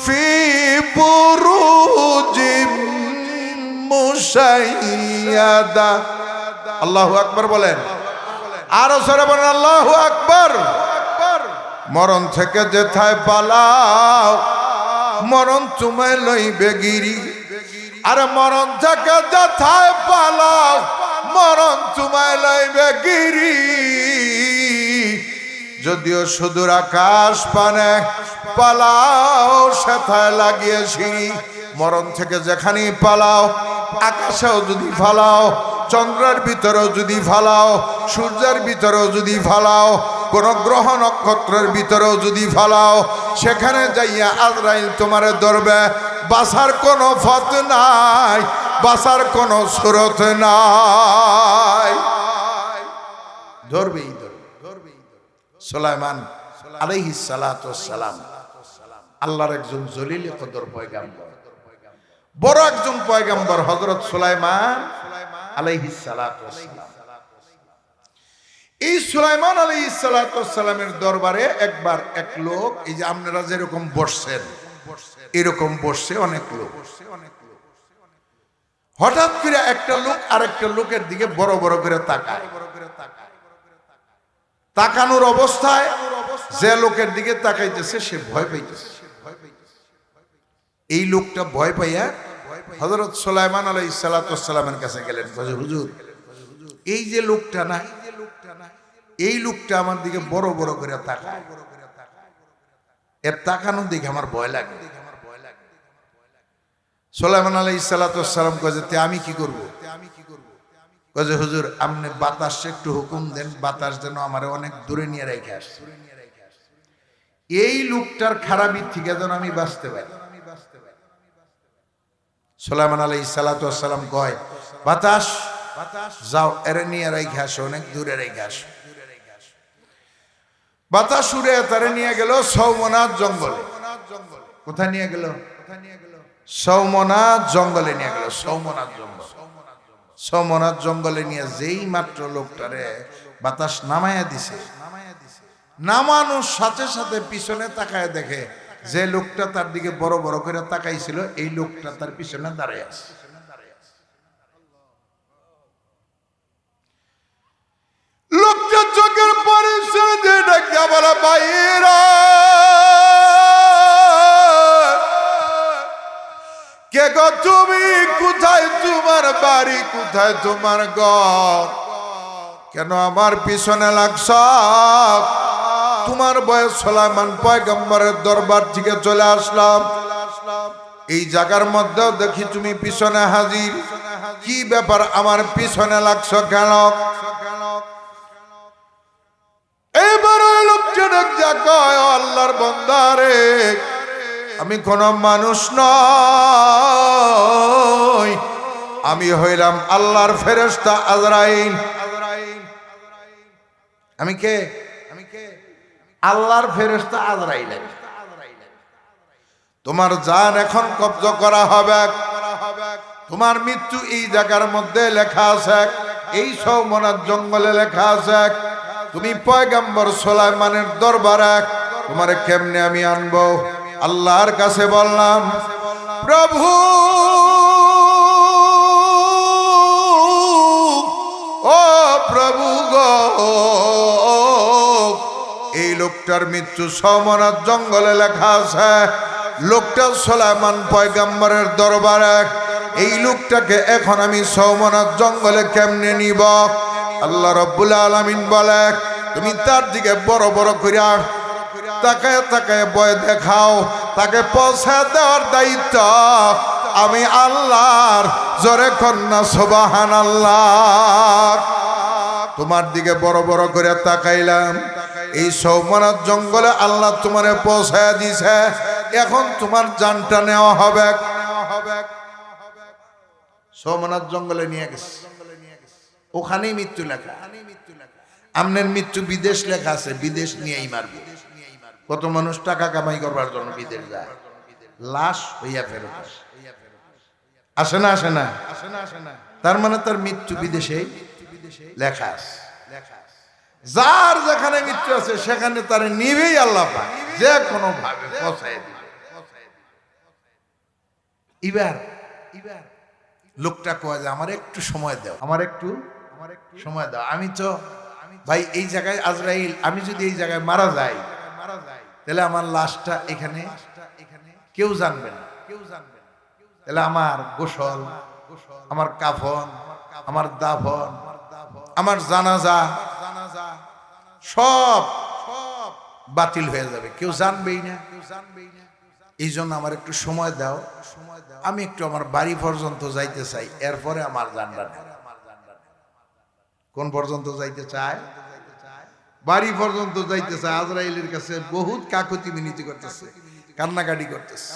[SPEAKER 1] ফি বুরুজিম মুশাইয়াদা। আল্লাহু আকবার বলেন, আরো সরে বলেন আল্লাহু আকবার। মরণ থেকে যেথায় পালাও, মরণ তোমায় লইবে গিরি। আরে মরণ থেকে যেথায় পালাও, মরণ তোমায় লইবে গিরি। যদিও সুদূর আকাশ পানে পালাও, সেথায় লাগিয়ে সিঁড়ি। মরণ থেকে যেখানেই পালাও, আকাশেও যদি ফালাও, চন্দ্রের ভিতরেও যদি ফালাও, সূর্যের ভিতরেও যদি ফালাও, কোন গ্রহ নক্ষত্রের ভিতরেও যদি ফালাও, সেখানে যাইয়া আজরাইল তোমারে ধরবে। বাঁচার কোনো পথ নাই, বাঁচার কোনো সুরত নাই, ধরবেই ধরবে। সুলাইমান আলাইহিস সালাতু ওয়াস সালাম আল্লাহর একজন জলিল কদর পয়গাম্বর, বড় একজন পয়গাম্বর হযরত সুলাইমান আলাইহিস সালাতু ওয়াস সালাম। এই সুলাইমান আলাইহিস সালাতু ওয়াস সালামের দরবারে একবার এক লোক, এই যে আপনারা যেরকম বসছেন এরকম বসছে অনেক লোক। হঠাৎ করে একটা লোক আরেকটা লোকের দিকে বড় বড় করে তাকায়। তাকানোর অবস্থায় যে লোকের দিকে তাকাইতেছে সে ভয় পাইতেছে। এই লোকটা ভয় পাইয়া হযরত সুলাইমান আলাইহিস সালাতু ওয়াস সালামের কাছে গেলেন, বলে হুজুর, এই যে লোকটা না, এই লোকটা আমার দিকে বড় বড় করে তাকায়, এর তাকানো দেখে আমার ভয় লাগে। সুলাইমান আলাইহিস সালাতু ওয়াস সালাম কয়, আমি কি করব? কয়, হুজুর আপনি বাতাস একটু হুকুম দেন, বাতাস যেন আমারে অনেক দূরে নিয়ে রেখে আসে, এই লোকটার খারাপি থেকে যেন আমি বাঁচতে পারি। সুলাইমান আলাইহিস সালাতু ওয়াস সালাম কয়, বাতাস যাও এরে নিয়ে রেখে আসো, অনেক দূরে রেখে আসো। বাতাস উড়ে তারে নিয়ে গেল সৌমনাথ জঙ্গলে। কোথায় নিয়ে গেল? সৌমনাথ জঙ্গলে নিয়ে গেল। সৌমনাথ জঙ্গল, সৌমনাথ জঙ্গলে নিয়ে যেই মাত্র লোকটারে বাতাস নামায়া দিছে, নামানোর সাথে সাথে পিছনে তাকায় দেখে যে লোকটা তার দিকে বড় বড় করে তাকাইছিল, এই লোকটা তার পিছনে দাঁড়ায় আছে। লোকটা চোখের পরিচয় দিয়ে ডাকিয়া বলে, বাইরা কে গো তুমি? কোথায় তোমার বাড়ি? কোথায় তোমার ঘর? কেন আমার পিছনে লাগছ? তোমার বয়স সুলাইমান পয়গম্বরের দরবার থেকে চলে আসলাম, এই জায়গার মধ্যে দেখি তুমি পিছনে হাজির। কি ব্যাপার, আমার পিছনে লাগছ কেন? এবার ওই লোকটা ডাক কয়, আল্লাহর বান্দারে, আমি কোন মানুষ নই, আমি হইলাম আল্লাহর ফেরেশতা আজরাইল। আমি কে? আল্লাহর ফেরেশতা আজরাইল। তোমার জান এখন কবজ করা হবে, তোমার মৃত্যু এই জায়গার মধ্যে লেখা আছে, এই সৌমনাথ জঙ্গলে লেখা আছে। তুমি পয়গম্বর সুলাইমানের দরবারে, তোমারে কেমনে আমি আনবো? আল্লাহর কাছে বললাম, প্রভু ও প্রভু গো, এই লোকটার মৃত্যু সৌমনাথ জঙ্গলে লেখা আছে, লোকটা সুলাইমান পয়গম্বরের দরবারে। এই লোকটাকে এখন আমি সৌমনাথ জঙ্গলে কেমনে নিব? আল্লাহ রাব্বুল আলামিন বলে, তুমি তার দিকে বড় বড় কইরা তাকায় তাকায় ভয় দেখাও, তাকে পৌঁছে দেওয়ার দায়িত্ব আমি আল্লাহর। জোরে কন্যা সুবহানাল্লাহ। তোমার দিকে বড় বড় করে তাকাইলাম, এই সৌমনাথ জঙ্গলে আল্লাহ তোমারে পৌঁছায় দিছে। এখন তোমার জানটা নেওয়া হবে। সোমনাথ জঙ্গলে নিয়ে গেছে, ওখানেই মৃত্যু লেখা। আমনের মৃত্যু বিদেশ লেখা আছে, বিদেশ নিয়েই মারব। কত মানুষ টাকা কামাই করবার জন্য বিদেশ যায়, লাশ হইয়া ফেরত আসে না, আসে না। তার মানে তার মৃত্যু বিদেশে লেখা আছে। যার যেখানে মৃত্যু আছে সেখানে তার নিবেই আল্লাহ পাক যে কোনো ভাবে পৌঁছায় দিবে। এবার লোকটা কয় যে আমার একটু সময় দাও, আমার একটু সময় দাও। আমি তো ভাই এই জায়গায় আজরাইল, আমি যদি এই জায়গায় মারা যাই তাহলে আমার লাশটা এখানে কেউ জানবে না। তাহলে আমার গোসল, আমার কাফন, আমার দাফন, আমার জানাজা সব বাতিল হয়ে যাবে, কেউ জানবেই না। এই জন্য আমার একটু সময় দাও, আমি একটু আমার বাড়ি পর্যন্ত যাইতে চাই, এরপরে আমার জানবা না। কোন পর্যন্ত যাইতে চায়? বাড়ি পর্যন্ত যাইতে চায়। আজরাইলের কাছে বহুত কাকুতি মিনতি করতেছে, কান্নাকাটি করতেছে।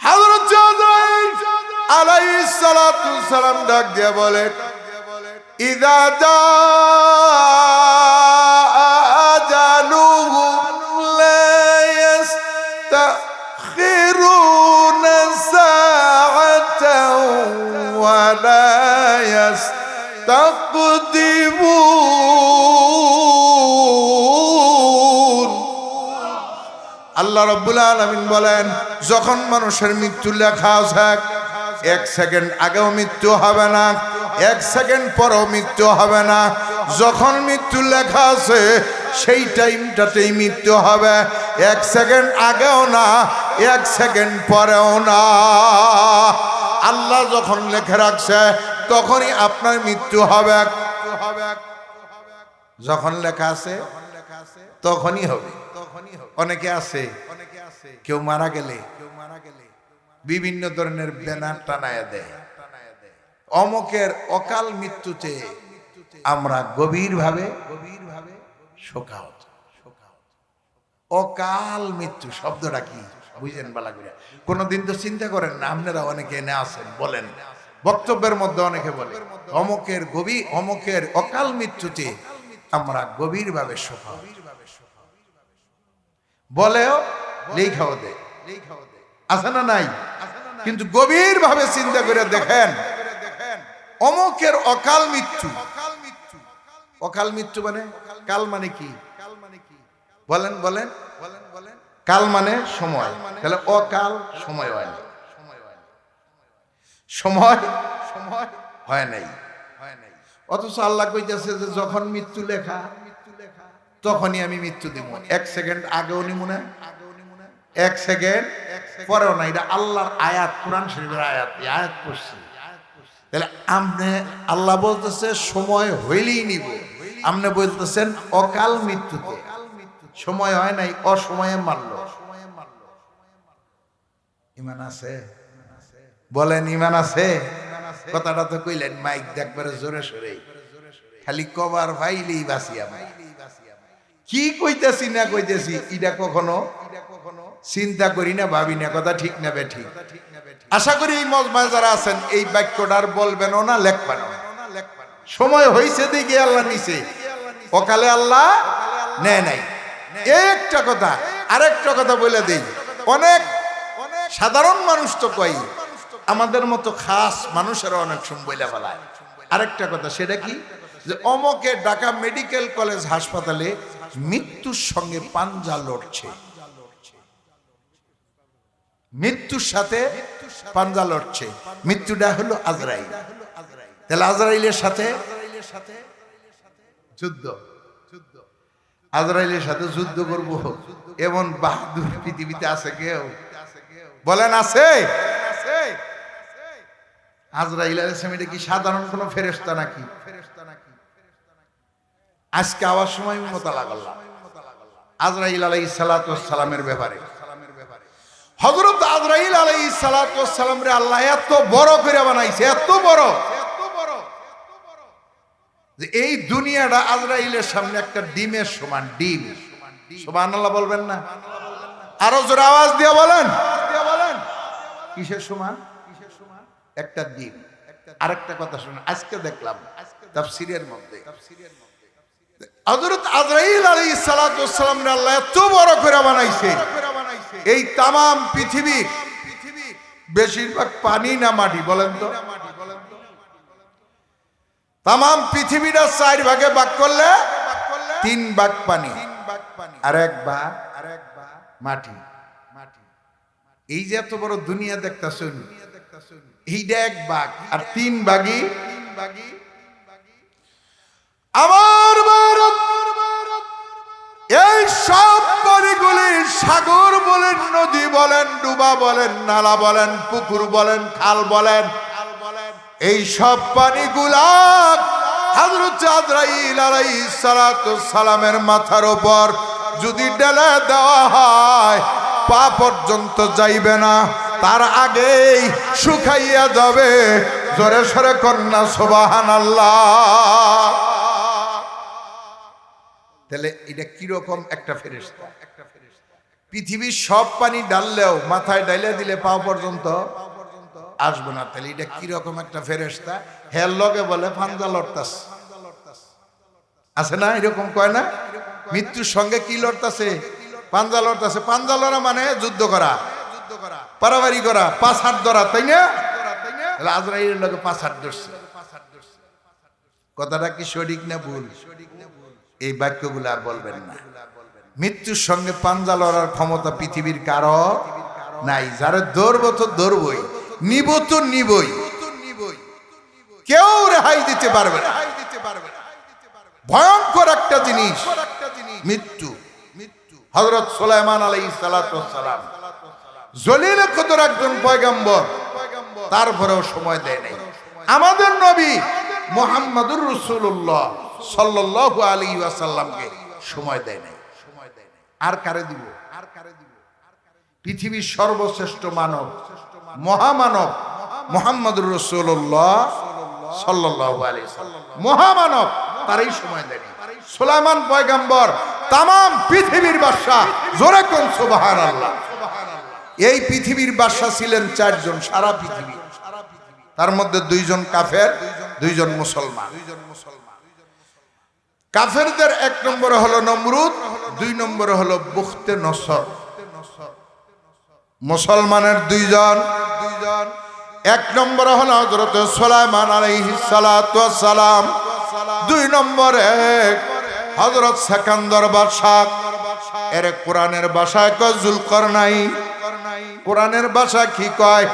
[SPEAKER 1] হযরত আজরাইল আলাইহিস সালাতু সালাম ডাক দিয়ে বলে, ইযা আজালুহুম লা ইস্তাখিরুনা সাআতাও ওয়া লা ইস্তাকদিমুন। আল্লাহ রাব্বুল আলামিন বলেন, যখন মানুষের মৃত্যু লেখা আছে, এক সেকেন্ড আগেও মৃত্যু হবে না, এক সেকেন্ড পরেও মৃত্যু হবে না। যখন মৃত্যু লেখা আছে সেই টাইমটাতেই মৃত্যু হবে, এক সেকেন্ড আগেও না, এক সেকেন্ড পরেও না। আল্লাহ যখন লেখে রাখছে তখনই আপনার মৃত্যু হবে। যখন লেখা আছে তখনই হবে। অনেকে আছে, কেউ মারা গেলে বিভিন্ন ধরনের ব্যানার টানায় দেয়, অমুকের অকাল মৃত্যুতে আমরা গভীরভাবে শোকাহত। অকাল মৃত্যু শব্দটা কি বুঝেন বালা করে? কোনদিন তো চিন্তা করেন না? আপনারা অনেকে এনে আসেন, বলেন বক্তব্যের মধ্যে অনেকে বলে অমুকের অকাল মৃত্যুতে আমরা গভীরভাবে শোকাহত। বলেও লেখাও দেয়, আছে না নাই? কিন্তু গভীর ভাবে চিন্তা করে দেখেন, অমুকের অকাল মৃত্যু। অকাল মৃত্যু মানে কাল মানে কি? বলেন বলেন। কাল মানে সময়, তাহলে অকাল সময় হয় নাই, সময় হয় নাই। অথচ আল্লাহ কইতেছে যে যখন মৃত্যু লেখা তখনই আমি মৃত্যু দিব। এক সেকেন্ড আগেও নিব না, এক সেকেন্ড পরেও না। এটা আল্লাহর আয়াত, কোরআন শরীফের আয়াত। এই আয়াত পড়ছি, তাহলে আপনি আল্লাহ বলতেছে সময় হইলেই নিব, আপনি বলতেছেন অকাল মৃত্যুতে। সময় হয় নাই, অসময়ে মারলো। ইমান আছে? বলেন ইমান আছে? কথাটা তো কইলেন মাইক দেখবারে জোরে সরে, খালি কবার ভাইলেই বাঁচি। আমরা কি কইতেছি না কইতেছি এটা কখনো চিন্তা করি না, ভাবি না। কথা ঠিক না বে ঠিক? আশা করি এই মজমায় যারা আছেন এই বাক্যটার বলবেন না, লেখবেন না। সময় হয়েছে দেখে আল্লাহ নিছে, অকালে আল্লাহ নেয় নাই। একটা কথা, আরেকটা কথা বলে দেই। অনেক সাধারণ মানুষ তো কই, আমাদের মতো খাস মানুষেরা অনেক সময় বইলা ফেলায়। আরেকটা কথা, সেটা কি? যে অমকে ঢাকা মেডিকেল কলেজ হাসপাতালে মৃত্যুর সঙ্গে পাঞ্জা লড়ছে, মৃত্যুর সাথে পাঞ্জা লড়ছে। মৃত্যুটা হলো আজরাইল। তাহলে আজরাইলের সাথে যুদ্ধ, আজরাইলের সাথে যুদ্ধ করব এমন বাহাদুর পৃথিবীতে আছে কেউ? বলেন আছে? আজরাইল আলাইহিস সালাম এটা কি সাধারণ কোনো ফেরেশতা নাকি? আজকে আওয়াজ সময় মোতালা করলাম আজরাইল আলাইহিস সালাতু ওয়াস সালামের ব্যাপারে। হযরত আজরাইল আলাইহিস সালাতু ওয়াস সালাম রে আল্লাহ এত বড় করে বানাইছে, এত বড় যে এই দুনিয়াটা আজরাইলের সামনে একটা ডিমের সমান। ডিম, সুবহানাল্লাহ বলবেন না? আরো জোরে আওয়াজ দিয়ে বলেন, কিসের সমান? একটা দিন। আরেকটা কথা শুনুন, আজকে দেখলাম তাফসীরের মধ্যে হযরত আজরাইল আলাইহিস সালাতু ওয়াস সালাম রে আল্লাহ এত বড় করে বানাইছে, এই তামাম পৃথিবীর বেশিরভাগ পানি না মাটি বলেন তো? তামাম পৃথিবীটা 4 ভাগে ভাগ করলে 3 ভাগ পানি আর 1 ভাগ মাটি। এই যে এত বড় দুনিয়া দেখতাছেন, এইটা 1 ভাগ আর 3 ভাগই আমার ভারত। এই সব পানিগুলি সাগর বলেন, নদী বলেন, ডুবা বলেন, নালা বলেন, পুকুর বলেন, খাল বলেন, এই সব পানিগুলা হযরত আজরাইল আলাইহিস সালাতু ওয়াস সালামের মাথার উপর যদি ঢেলে দেওয়া হয় পা পর্যন্ত যাইবে না, তার আগেই শুকাইয়া যাবে। জোরে সরে কন্যা সুবহানাল্লাহ। তাহলে এটা কিরকম একটা ফেরেশতা? পৃথিবীর সব পানি ডাললেও মাথায় ডাইলে দিলে পা পর্যন্ত আসবে না। তাহলে এটা কিরকম একটা ফেরেশতা? হের লগে বলে পাঞ্জা লড়তাছে, আছে না? এরকম কয় না? মৃত্যুর সঙ্গে কি লড়তাছে? পাঞ্জা লড়তাছে। পাঞ্জা লড়া মানে যুদ্ধ করা, পারাবারি করা, 5 হাত ধরা, তাই না? আজরাইলের লগে 5 হাত ধরছে। কথাটা কি সঠিক না ভুল? এই বাক্যগুলো আর বলবেন না। মৃত্যুর সঙ্গে পাঞ্জা লড়ার ক্ষমতা পৃথিবীর কারো নাই। যারা ধরবো তো ধরবই, নিব তো নিবই, কেউ রেহাই দিতে পারবে না। ভয়ঙ্কর একটা জিনিস মৃত্যু। হযরত সুলাইমান আলাইহিস সালাতু ওয়াস সালাম জলিলে কদর একজন পয়গম্বর, তারপরেও সময় দেয় নাই। আমাদের নবী মুহাম্মদুর রাসূলুল্লাহ সাল্লাল্লাহু আলাইহি ওয়াসাল্লামকে সময় দেয় নাই। আর কারে দিব? পৃথিবীর সর্বশ্রেষ্ঠ মানব, মহামানব মুহাম্মদুর রাসূলুল্লাহ সাল্লাল্লাহু আলাইহি ওয়াসাল্লাম, মহামানব, তারই সময় দেয় নাই। সুলাইমান পয়গম্বর তামাম পৃথিবীর বাদশা। জোরে কোন সুবহানাল্লাহ। এই পৃথিবীর বাদশা ছিলেন 4 জন, সারা পৃথিবী। তার মধ্যে 2 জন কাফের, 2 জন মুসলমান। কাফেরদের 1 নম্বরে হলো নমরুদ, 2 নম্বরে হলো বুখতে নসর। মুসলমানের 2 জন, 1 নম্বরে হলো হযরত সুলাইমান আলাইহিস সালাতু ওয়াস সালাম, 2 নম্বরে হযরত সেকান্দর বাদশা। এর কোরআনের ভাষায় কয় জুলকারনাইন। কোরআনের ভাষা কি কয়?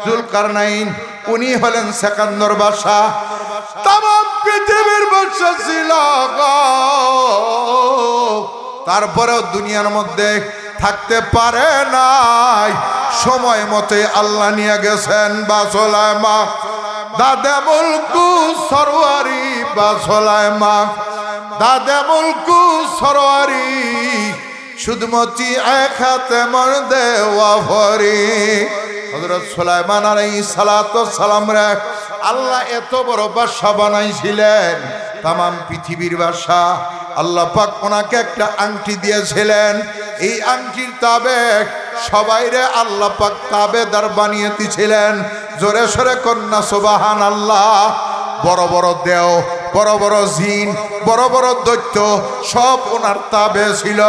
[SPEAKER 1] জুলকারনাইন। উনি হলেন সেকান্দর বাদশা। তামাম পৃথিবীর বাদশা ছিল গো, তারপরেও দুনিয়ার মধ্যে থাকতে পারে নাই। সময় মতে আল্লাহ নিয়ে গেছেন বা সুলাইমান দাদে মুলকু সরওয়ারি বা সুলাইমান দাদে মুলকু সরওয়ারি শুধুমতি এক হাতে মর দেওয়া ভরি। হযরত সুলাইমান আলাইহিস সালাতু ওয়াস সালাম রে আল্লাহ এত বড় বাদশা বানাইছিলেন, তামাম পৃথিবীর বাদশা। আল্লাহ পাক ওনাকে একটা আংটি দিয়েছিলেন। এই আংটির তাবে সবাইরে আল্লাহ পাক তাবেদার বানিয়ে দিয়েছিলেন। জোরে সরে কন্যা সুবহানাল্লাহ। বড় বড় দেও, বড় বড় জিন, বড় বড় দৈত্য সব ওনার তাবে ছিল।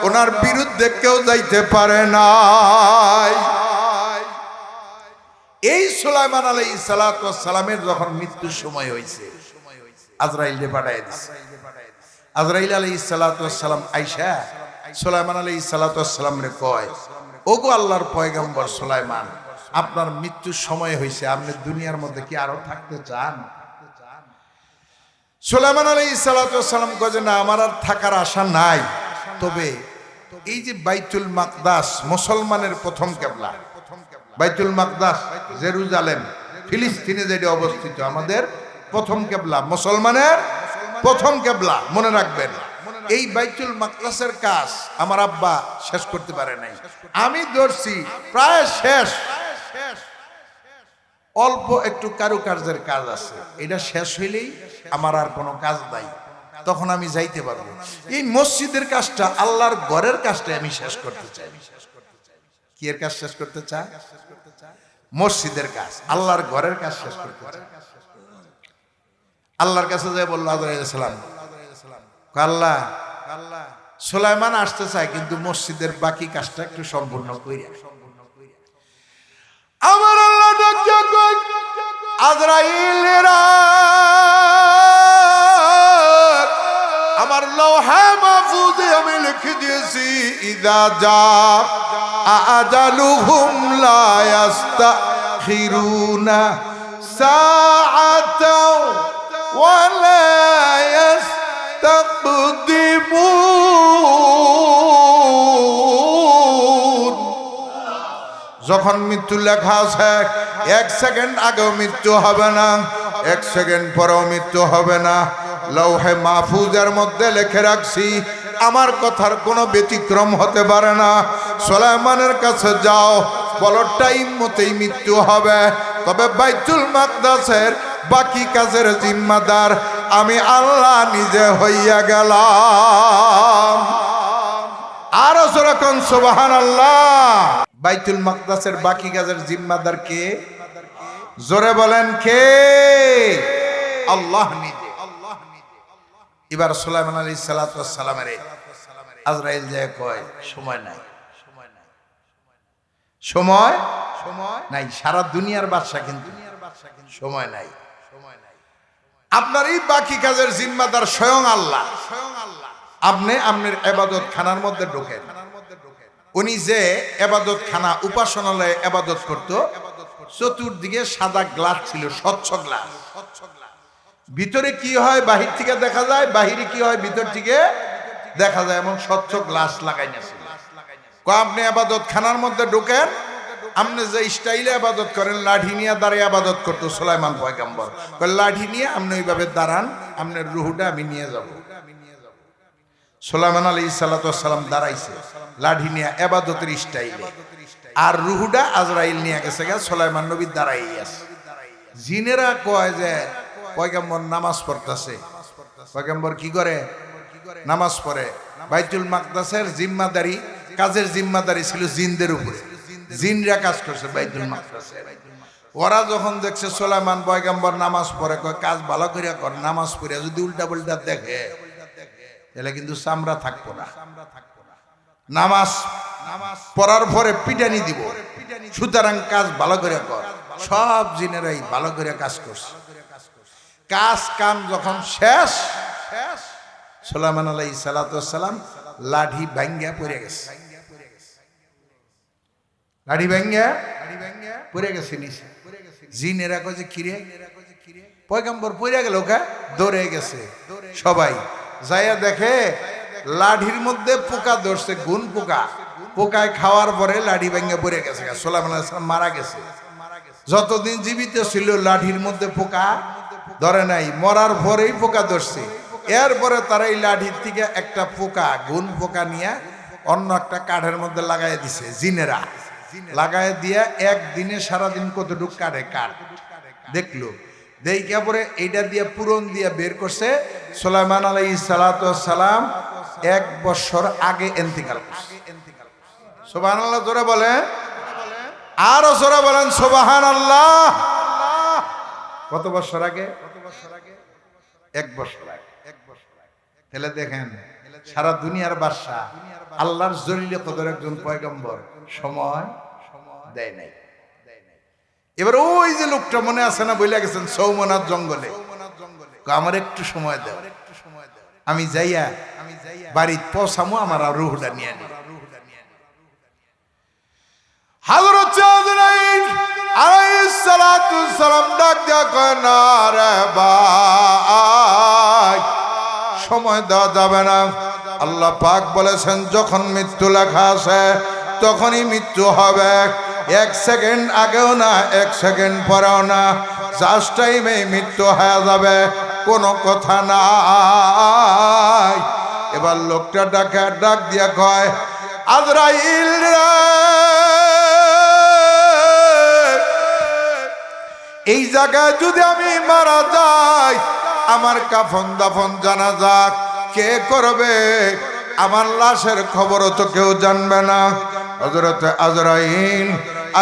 [SPEAKER 1] ওনার বিরুদ্ধে কেউ যাইতে পারে নাই। এই সুলাইমান আলাইহিস সালাতু ওয়াস সালামের যখন মৃত্যুর সময় হয়েছে, আজরাইলকে পাঠিয়ে দিয়েছে। আজরাইল আলাইহিস সালাতু ওয়াস সালাম আয়েশা সুলাইমান আলাইহিস সালাতু ওয়াস সালামরে কয়, ওগো আল্লাহর পয়গম্বর সুলাইমান, আপনার মৃত্যুর সময় হয়েছে, আপনি দুনিয়ার মধ্যে কি আরো থাকতে চান? সুলাইমান আলাইহিস সালাতু ওয়াস সালাম কয় যে না, আমার আর থাকার আশা নাই। তবে এই যে বাইতুল মাকদাস মুসলমানের প্রথম কিবলা, বাইতুল মাকদাস জেরুজালেম ফিলিস্তিনে যেটা অবস্থিত, আমাদের প্রথম কিবলা, মুসলমানের প্রথম কিবলা, মনে রাখবেন। এই বাইতুল মাকদাসের কাজ আমার আব্বা শেষ করতে পারে নাই, আমি ধরছি প্রায় শেষ। অল্প একটু কারুকার্যের কাজ আছে, এটা শেষ হইলেই আমার আর কোনো কাজ নাই। তখন আমি যাইতে পারবো। এই মসজিদের কাজটা, আল্লাহর ঘরের কাজটা আমি শেষ করতে চাই। কি এর কাজ শেষ করতে চাই? মসজিদের কাজ, আল্লাহর ঘরের কাজ শেষ করতে চাই। আল্লাহর কাছে যে বলল আজরাইল আলাইহিস সালাম, আল্লাহ সুলাইমান আসতে চায় কিন্তু মসজিদের বাকি কাজটা একটু সম্পূর্ণ কইরা। আমার আল্লাহ ডাক কই, আজরাইলেরা আমার লৌহে মাহফুজে আমি লিখে দিয়েছি, ইযা জা আজালুহুম লা ইস্তাখিরুনা সাআতাও ওয়া লা ইস্তাকদিমুন। যখন মৃত্যু লেখা আছে, 1 সেকেন্ড আগেও মৃত্যু হবে না, 1 সেকেন্ড পরেও মৃত্যু হবে না। লৌহে মাহফুজের মধ্যে লিখে রাখছি, আমার কথার কোনো ব্যতিক্রম হতে পারে না। সুলাইমানের কাছে যাও, বলো টাইম মতেই মৃত্যু হবে, তবে বাইতুল মাকদাসের বাকি কাজের জিম্মাদার আমি আল্লাহ নিজে হইয়া গেলাম। আরো যেরকম সুবহানাল্লাহ। বাইতুল মাকদাসের বাকি কাজের জিম্মাদার কে? জোরে বলেন কে? আল্লাহ নিজে। এবার সুলাইমান আলাইহিস সালাতু ওয়াস সালামের আজরাইল যায় কয়, সময় নাই, সময় নাই। সারা দুনিয়ার বাদশা কিন্তু সময় নাই। আপনার এই বাকি কাজের জিম্মাদার স্বয়ং আল্লাহ। আপনি আপনার ইবাদত খানার মধ্যে ঢোকেন। উনি যে ইবাদত খানা, উপাসনালয়ে ইবাদত করত, চতুর্দিকে সাদা গ্লাস ছিল, স্বচ্ছ গ্লাস। ভিতরে কি হয় বাহির থেকে দেখা যায়, বাহিরে কি হয় ভিতর থেকে দেখা যায়, এমন স্বচ্ছ গ্লাস লাগাই আছে। আপনি ইবাদত খানার মধ্যে ঢোকেন, আপনি যে স্টাইলে ইবাদত করেন, লাঠি নিয়ে দাঁড়িয়ে ইবাদত করতো সুলাইমান পয়গম্বর। লাঠি নিয়ে আপনি ওইভাবে দাঁড়ান, আপনার রুহুটা আমি নিয়ে যাব। সুলাইমান আলাইহিস সালাতু ওয়াস সালাম দাঁড়াইছে লাঠি নিয়ে ইবাদতের স্টাইলে, আর রুহুটা আজরাইল নিয়ে গেছে গা সুলাইমান নবী দাঁড়াই আছে। জিনেরা কয় যে পয়গম্বর নামাজ পড়তেছে। পয়গম্বর কি করে? নামাজ পড়ে। বাইতুল মাকদাসের জিম্মাদারি, কাজের জিম্মাদারি ছিল জিনদের উপরে। জিনরা কাজ করছে বাইতুল মাকদাসে। ওরা যখন দেখছে সুলাইমান পয়গম্বর নামাজ পড়ে, কয় কাজ ভালো করে কর, নামাজ পড়ে যদি উল্টা পাল্টা দেখে তাহলে কিন্তু চামড়া থাকবো না। নামাজ পড়ার পরে পিটানি দিব, সুতরাং কাজ ভালো করে কর। সব জিনেরাই ভালো করে কাজ করছে। কাজ কাম যখন শেষ, সুলাইমান আলাইহিস সালাতু ওয়াস সালাম লাঠি ভাঙ্গা পড়ে গেছে। লাঠি ভাঙ্গা পড়ে গেছে নিচে। জিনেরা কয় যে কিরে পয়গম্বর পড়ে গেল, কা দৌড়ে গেছে। সবাই যাইয়া দেখে লাঠির মধ্যে পোকা ধরছে, গুণ পোকা। পোকায় খাওয়ার পরে লাঠি ভাঙ্গা পড়ে গেছে। সুলাইমান আলাইহিস সালাম মারা গেছে। যতদিন জীবিত ছিল লাঠির মধ্যে পোকা ধরে নাই, মরার পরেই পোকা ধরছে। এরপরে তারা এই লাঠির থেকে একটা পোকা, গুণ পোকা নিয়ে অন্য একটা কাঠের মধ্যে লাগাই দিছে। জিনেরা লাগাই দিয়া একদিনে সারাদিন কতটুকু কাটে কাঠ দেখলো। দেখা পরে এইটা দিয়ে পূরণ দিয়ে বের করছে। সুলাইমান আলাইহিস সালাতু ওয়াস সালাম 1 বছর আগে ইন্তেকাল করছে। সুবহানাল্লাহ জোরে বলেন, আরো জোরে বলেন সুবহানাল্লাহ। কত বছর আগে? 1 বছর আগে। তাহলে দেখেন সারা দুনিয়ার বাদশা, আল্লাহর জলিলে কদর একজন পয়গম্বর সময় দেয় নাই। এবার ওই যে লোকটা মনে আছে না, বইলা গেছেন সৌমনাথ জঙ্গলে, আমার একটু সময় দাও, আমি যাইয়া বাড়ি পৌঁছামো, আমার আর রুহটা নিয়ে নি। হযরত আজরাইল আলাইহিস সালাতু ওয়াস সালাম ডাক দিয়া কয়, না রে ভাই, সময় দেওয়া যাবে না। আল্লাহ পাক বলেছেন যখন মৃত্যু লেখা আছে তখনই মৃত্যু হবে। 1 সেকেন্ড আগেও না, 1 সেকেন্ড পরেও না, জাস্ট টাইমে মৃত্যু হয়ে যাবে, কোনো কথা নাই। এবার লোকটা ডাক দিয়া কয়, আজরাইল রে, এই জায়গায় যদি আমি মারা যাই আমার কাফন দাফন জানাজা কে করবে? আমার লাশের খবরও তো কেউ জানবে না। হযরত আজরাইল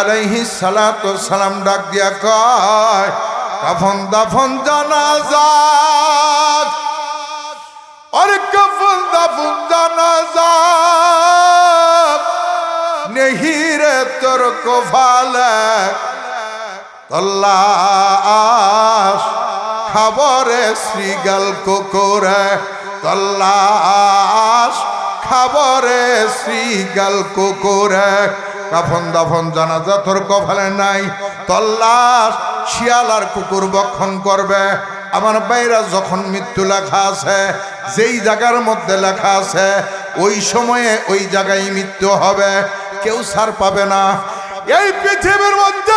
[SPEAKER 1] আলাইহিস সালাতু সালাম ডাক দিয়া কয়, কাফন দাফন জানাজা, और कफन दफन जनाजा नहीं रे तोर को फाले तल्लाश खबरे श्रीगल कुकुरे तल्लाश खबरे श्रीगल कुकुरे কাফন দাফন জানাজা তোর কপালে নাই, তল্লাশ শিয়াল আর কুকুর বক্ষণ করবে। আমার বাইরা যখন মৃত্যু লেখা আছে, যেই জায়গার মধ্যে লেখা আছে ওই সময়ে ওই জায়গায় মৃত্যু হবে, কেউ ছাড় পাবে না। এই পৃথিবীর মধ্যে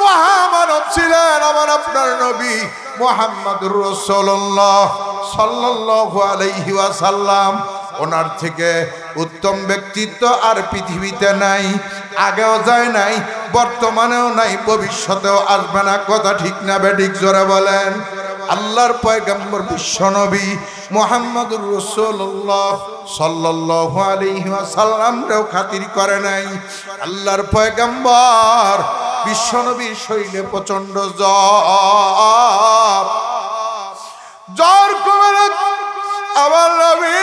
[SPEAKER 1] মহামানব ছিলেন আমার আপনার নবী মুহাম্মদুর রাসূলুল্লাহ সাল্লাল্লাহু আলাইহি ওয়াসাল্লাম। ওনার থেকে উত্তম ব্যক্তিত্ব আর পৃথিবীতে নাই, আগেও যায় নাই, বর্তমানেও নাই, ভবিষ্যতেও আসবে না। কথা ঠিক না বেঠিক? জোরে বলেন। আল্লাহর পয়গম্বর বিশ্বনবী মুহাম্মদুর রাসূলুল্লাহ সাল্লাল্লাহু আলাইহি ওয়াসাল্লামও খাতির করে নাই। আল্লাহর পয়গম্বর বিশ্বনবীর শরীরে প্রচন্ড জ্বর কমে আমার নবী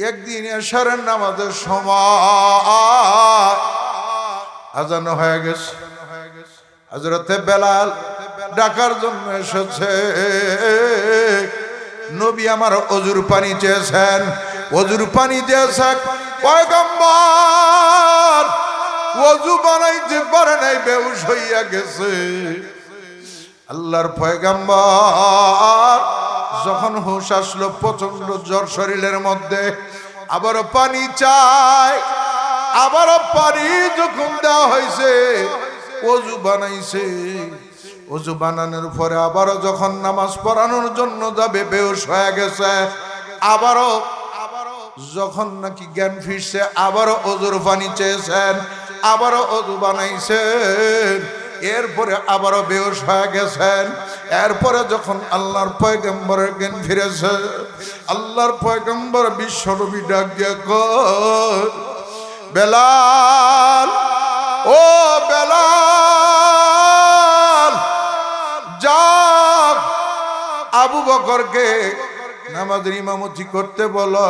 [SPEAKER 1] একদিন এশারের নামাজের সময় আজান হয়ে গেছে, হযরতে বেলাল ডাকার জন্য এসেছে। নবী আমার ওযুর পানি চেয়েছেন, ওযুর পানি চেয়েছেন। পয়গম্বর ওযু বানাইতে পারে নাই, বেহুশ হইয়া গেছে। আল্লাহর পয়গম্বর যখন হুঁশ আসলো, প্রচন্ড জ্বর শরীরের মধ্যে, আবারও পানি চায়। আবারও পানি যখন দেওয়া হয়েছে, ওযু বানাইছে। ওযু বানানোর পরে আবারও যখন নামাজ পড়ানোর জন্য যাবে, বেহুশ হয়ে গেছে। আবারও যখন নাকি জ্ঞান ফিরছে, আবারও ওযুর পানি চেয়েছেন, আবারও ওযু বানাইছেন। এরপরে আবারও বেহুশ হয়ে গেছেন। এরপরে যখন আল্লাহর পয়গম্বরের জ্ঞান ফিরেছে, আল্লাহর পয়গম্বর বিশ্বনবী ডাক দিয়া কয়, বেলাল, ও বেলাল, যাও আবু বকরকে নামাজের ইমামতি করতে বলো।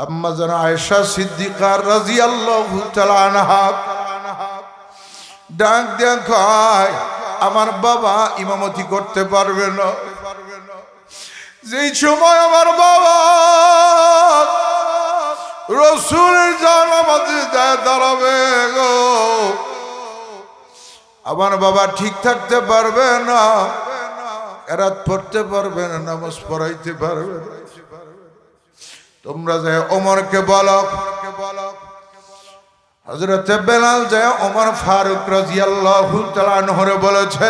[SPEAKER 1] আম্মা জান আয়েশা সিদ্দিকা রাদিয়াল্লাহু তাআলা আনহা ডাক দিয়া কয়, আমার বাবা ইমামতি করতে পারবে না। যেই সময় আমার বাবা রাসূলের জানাজাতে যায় দাঁড়াবে গো, আমার বাবা ঠিক থাকতে পারবে না, কেরাত পড়তে পারবে না, নামাজ পড়াইতে পারবে না। তোমরা যে ওমরকে বলো। হযরতে বেলাল যায় ওমর ফারুক রাদিয়াল্লাহু তাআলা আনহুরে বলেছে।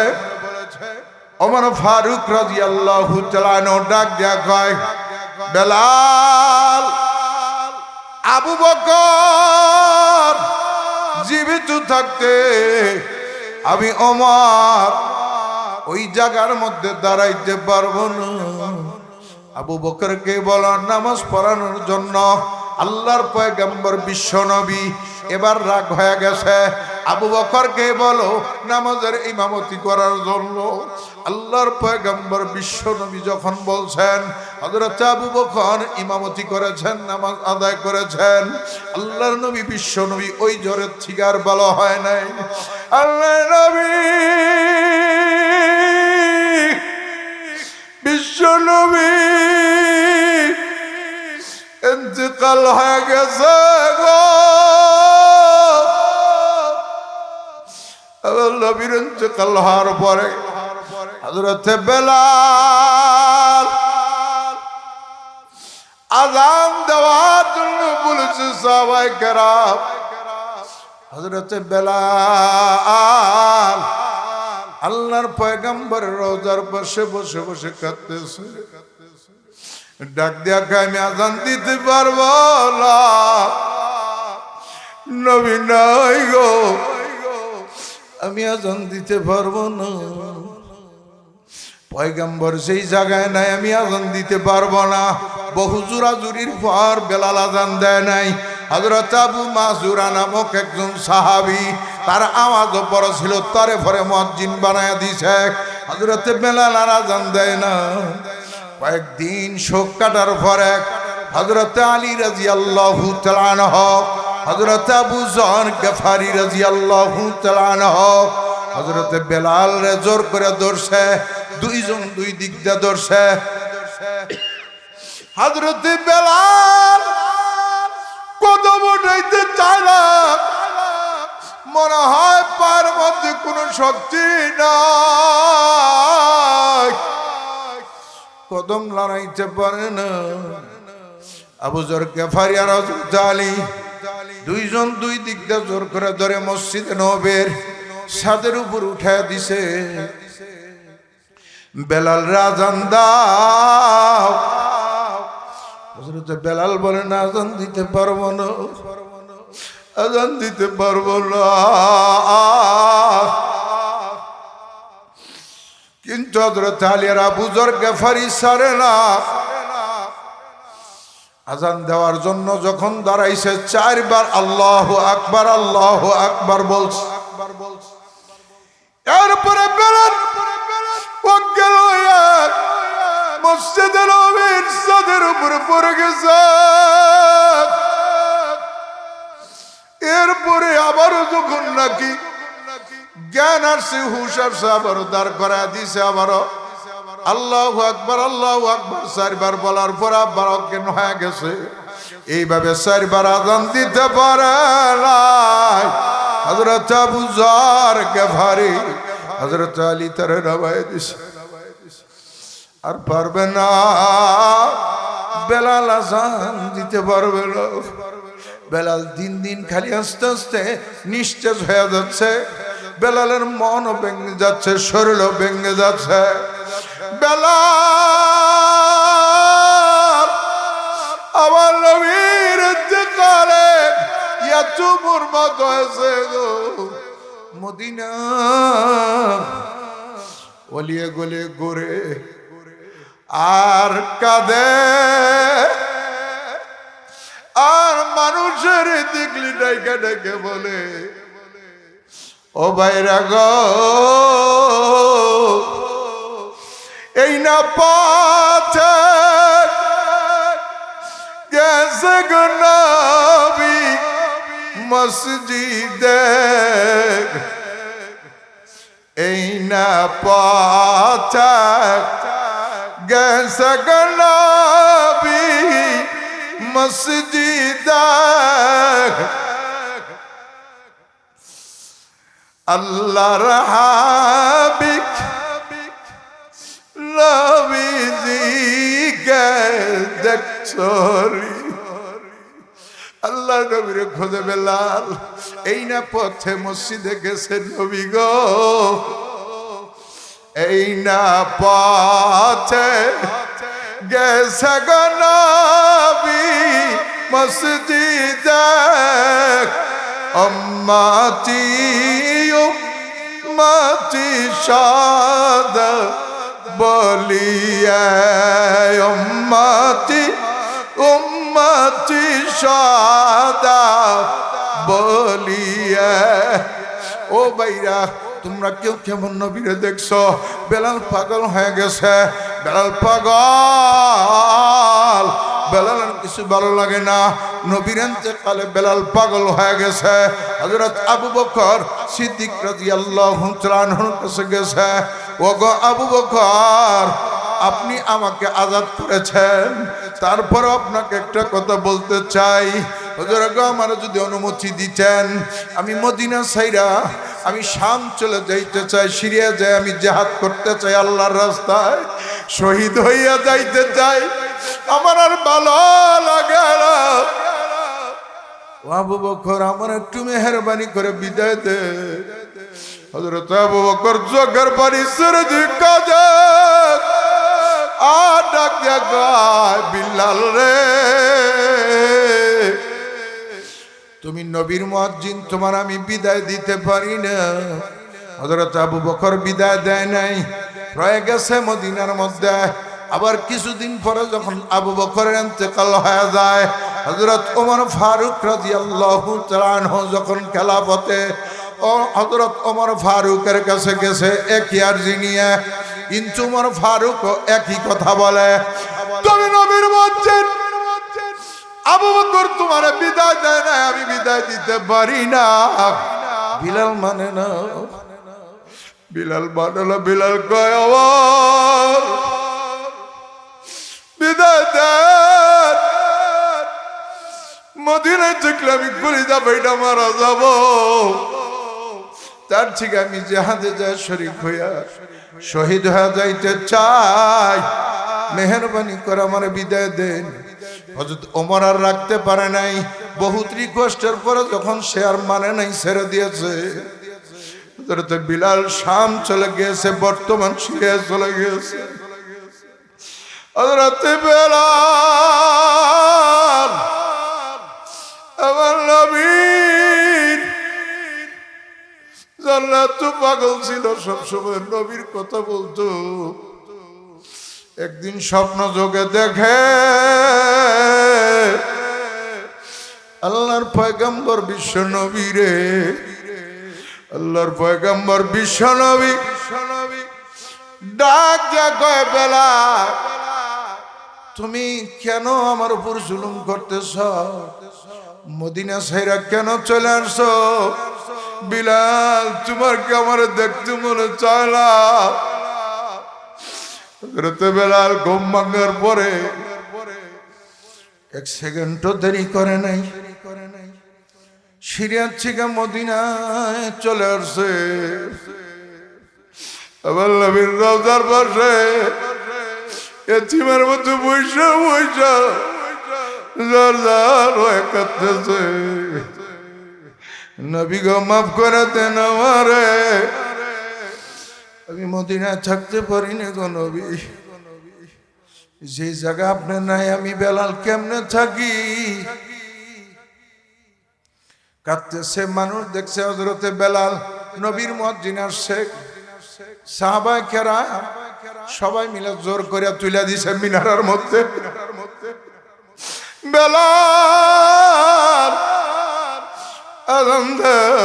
[SPEAKER 1] ওমর ফারুক রাদিয়াল্লাহু তাআলা আনহু ডাক দিয়া কয়, বেলাল, আবু বকর জীবিত থাকতে আমি ওমর ওই জায়গার মধ্যে দাঁড়াইতে পারবো না। আবু বকরকে বলো নামাজ পড়ানোর জন্য। আল্লাহর পয়গম্বর বিশ্বনবী এবার রাগ হয়ে গেছে। আবু বকরকে বলো নামাজের ইমামতি করার জন্য। আল্লাহর পয়গম্বর বিশ্বনবী যখন বলছেন, হযরত আবু বকর ইমামতি করেছেন, নামাজ আদায় করেছেন। আল্লাহর নবী বিশ্বনবী ওই জ্বরের ঠিকার ভালো হয় নাই। আল্লাহর নবী বিশ্বনবী ইন্তেকাল হয়ে গেছে গো। নবীর ইন্তেকাল হওয়ার পরে হযরতে বেলাল আযান দেওয়ার জন্য বলেছে সাহাবায়ে কেরাম। হযরতে বেলাল আল্লাহর পয়গম্বরের রওজার পাশে বসে বসে কাঁদতেছে। ডাক দিয়া কয়, আমি আযান দিতে পারবো না, নবী নাই গো, আমি আযান দিতে পারবো না। পয়গম্বর সেই জায়গায় নাই, আমি আজান দিতে পারবো না। বহু জোরাজুরির পর বেলাল আজান দেয় নাই। হযরত আবু মাসুরা নামক একজন সাহাবী, তার আওয়াজও বড় ছিল, তারে পরে মুয়াজ্জিন বানায়া দিছে। হযরত বেলাল আর আজান দেয় না। কয়েকদিন শোক কাটার পরে হযরত আলী রাদিয়াল্লাহু তাআলা আনহু, হযরত আবু যর গফারি রাদিয়াল্লাহু তাআলা আনহু হযরত বেলাল রে জোর করে ধরছে। দুইজন দুই দিক দিয়ে ধরছে। হযরত বেলাল কদম উঠাইতে চায় না, মনে হয় পায়ের মধ্যে কোনো শক্তি নাই, কদম লড়াইতে পারে না। আবু যর গফারি আর হযরত আলী দুইজন দুই দিক দিয়ে জোর করে ধরে মসজিদে নববীর ছাদের উপর উঠায় দিছে। বেলাল আজান দাও। হযরত বেলাল বলেন আজান দিতে পারবো না, আজান দিতে পারবো না। কিন্তু হযরত আলী আর আবু যর গফারি ছাড়ে না। আজান দেওয়ার জন্য যখন দাঁড়াইছে, 4 বার আল্লাহু আকবার আল্লাহু আকবার বলছে। এরপরে বেলাল অজ্ঞান হইয়া মসজিদে নববীর ছাদের উপরে পড়ে গেছে। এরপরে আবারও যখন নাকি জ্ঞান আসছে, হুশ আসছে, আবারও দাঁড় করা দিছে। আবারও আল্লাহু আকবার আল্লাহু আকবার 4 বার বলার পর আবার অজ্ঞান হয়ে গেছে। এইভাবে 4 বার আজান দিতে পারে নাই হযরত আবু যর গফারি। হযরত আলী তারে নামায়ে দিছে, আর পারবে না। বেলাল আজান দিতে পারবে না। বেলাল দিন দিন খালি আস্তে আস্তে নিস্তেজ হয়ে যাচ্ছে। বেলালের মনও ভেঙে যাচ্ছে, শরীরও ভেঙে যাচ্ছে। বেলাল আমার নবীর ইন্তেকালে এত মুরমত হয়েছে গো, মদিনা গলিয়ে গলিয়ে ঘুরে আর কাঁদে। আর মানুষের দেখলি ডাইকা ডাইকে বলে, ও ভাইরা গো, এই না পথে গেছে গো নবী মসজিদে, এই না পথে গেছে গো নবী মসজিদে। আল্লাহর হাবিব নবীজিকে দেখছরি। আল্লাহ নবীর খোঁজে বেলাল এই না পথে মসজিদে গেছে নবী গো, এই না পথে গেছে গো নবী মসজিদে। উম্মতি উম্মতি শাদ বলিয়া, উম্মতি উম্মতি শাদ বলিয়া। ও ভাইরা, তোমরা কেউ কেমন নবীরে দেখছো? বেলাল পাগল হয়ে গেছে। বেলাল পাগল, বেলালের কিছু ভালো লাগে না। নবীর ইন্তেকালে বেলাল পাগল হয়ে গেছে। হযরত আবু বকর সিদ্দিক রাদিয়াল্লাহু তাআলা আনহুর কাছে গেছে, ওগো আবু বকর, আপনি আমাকে আজাদ করেছেন, তারপর আপনাকে একটা কথা বলতে চাই। হুজুর গো, আমার যদি অনুমতি দিতেন, আমি মদিনা ছাইরা আমি শাম চলে যাইতে চাই, সিরিয়া যাই, আমি জিহাদ করতে চাই, আল্লাহর রাস্তায় শহীদ হইয়া যাইতে চাই, আমার আর ভালো লাগে না। আবু বকর, আমার একটু মেহেরবানি করে বিদায় দে। হযরত আবু বকর চোখের পানি ছেড়ে দিয়ে কাঁদে আর ডাক দিয়া কয়, বিল্লাল রে, তুমি নবীর মুয়াজ্জিন, তোমার আমি বিদায় দিতে পারি না। হযরত আবু বকর বিদায় দেয় নাই। রয়ে গেছে মদিনার মধ্যে। আবার কিছুদিন পরে যখন আবু বকরের ইন্তেকাল হয়ে যায়, হযরত ওমর ফারুক রাদিয়াল্লাহু তাআলা আনহু যখন খেলাফতে, ও হযরত ওমর ফারুকের কাছে গেছে একই আরজি নিয়ে। কিন্তু ওমর ফারুকও একই কথা বলে, তুমি নবীর বলছেন আবু বকর তোমার বিদায় দেয় না, আমি বিদায় দিতে পারি না। বিলাল মানে না, বিলাল মানে না। বিলাল কয় আমার বিদায় দেন, মদিনায় থাকলে আমি কলিজা ভাইটা মারা যাব, তার ঠিক আমি জিহাদে যায় শরীক হইয়া শহীদ হয়ে যাইতে চাই, মেহরবানি করে আমার বিদায় দেন। হযরত ওমর আর রাখতে পারে নাই, বহুত রিকোয়েস্টের পরে যখন সে আর মানে নাই, ছেড়ে দিয়েছে। হযরত বিলাল শাম চলে গিয়েছে, বর্তমান সিরিয়া চলে গিয়েছে। হযরত বিলাল আমার নবীর জান্নাত পাগল ছিল, সবসময় নবীর কথা বলতো। একদিন স্বপ্ন যোগে দেখে আল্লাহর পয়গম্বর বিশ্ব নবী রে, আল্লাহর পয়গম্বর বিশ্ব নবী ডাক দিয়া কয় বেলাল তুমি কেন আমার উপর জুলুম করতেছ? মদিনা ছাইরা কেন চলে আসছো? বিলাল তোমার কি আমার দেখতে মনে চায় না? বেলাল ঘুম ভাঙার পরে এক সেকেন্ডও দেরি করে নাই, সিরিয়ার থেকে মদিনায় চলে আসছে। আবার নবীর রওজার পাশে এতিমের মতো বইসা বইসা যার যার হয়ে কাঁদতেছে, নবী গো মাফ করে দেন আমারে, আমি মদিনায় থাকতে পারিনি গো নবী, যে জায়গা আপনি নাই আমি বেলাল কেমনে থাকি? কাঁদতেছে মানুষ দেখছে। হযরতে বেলাল নবীর মুয়াজ্জিন আসছে, সাহাবায়ে কেরাম সবাই মিলে জোর করে তুলে দিছে মিনারার মধ্যে। বেলাল আযান দাও।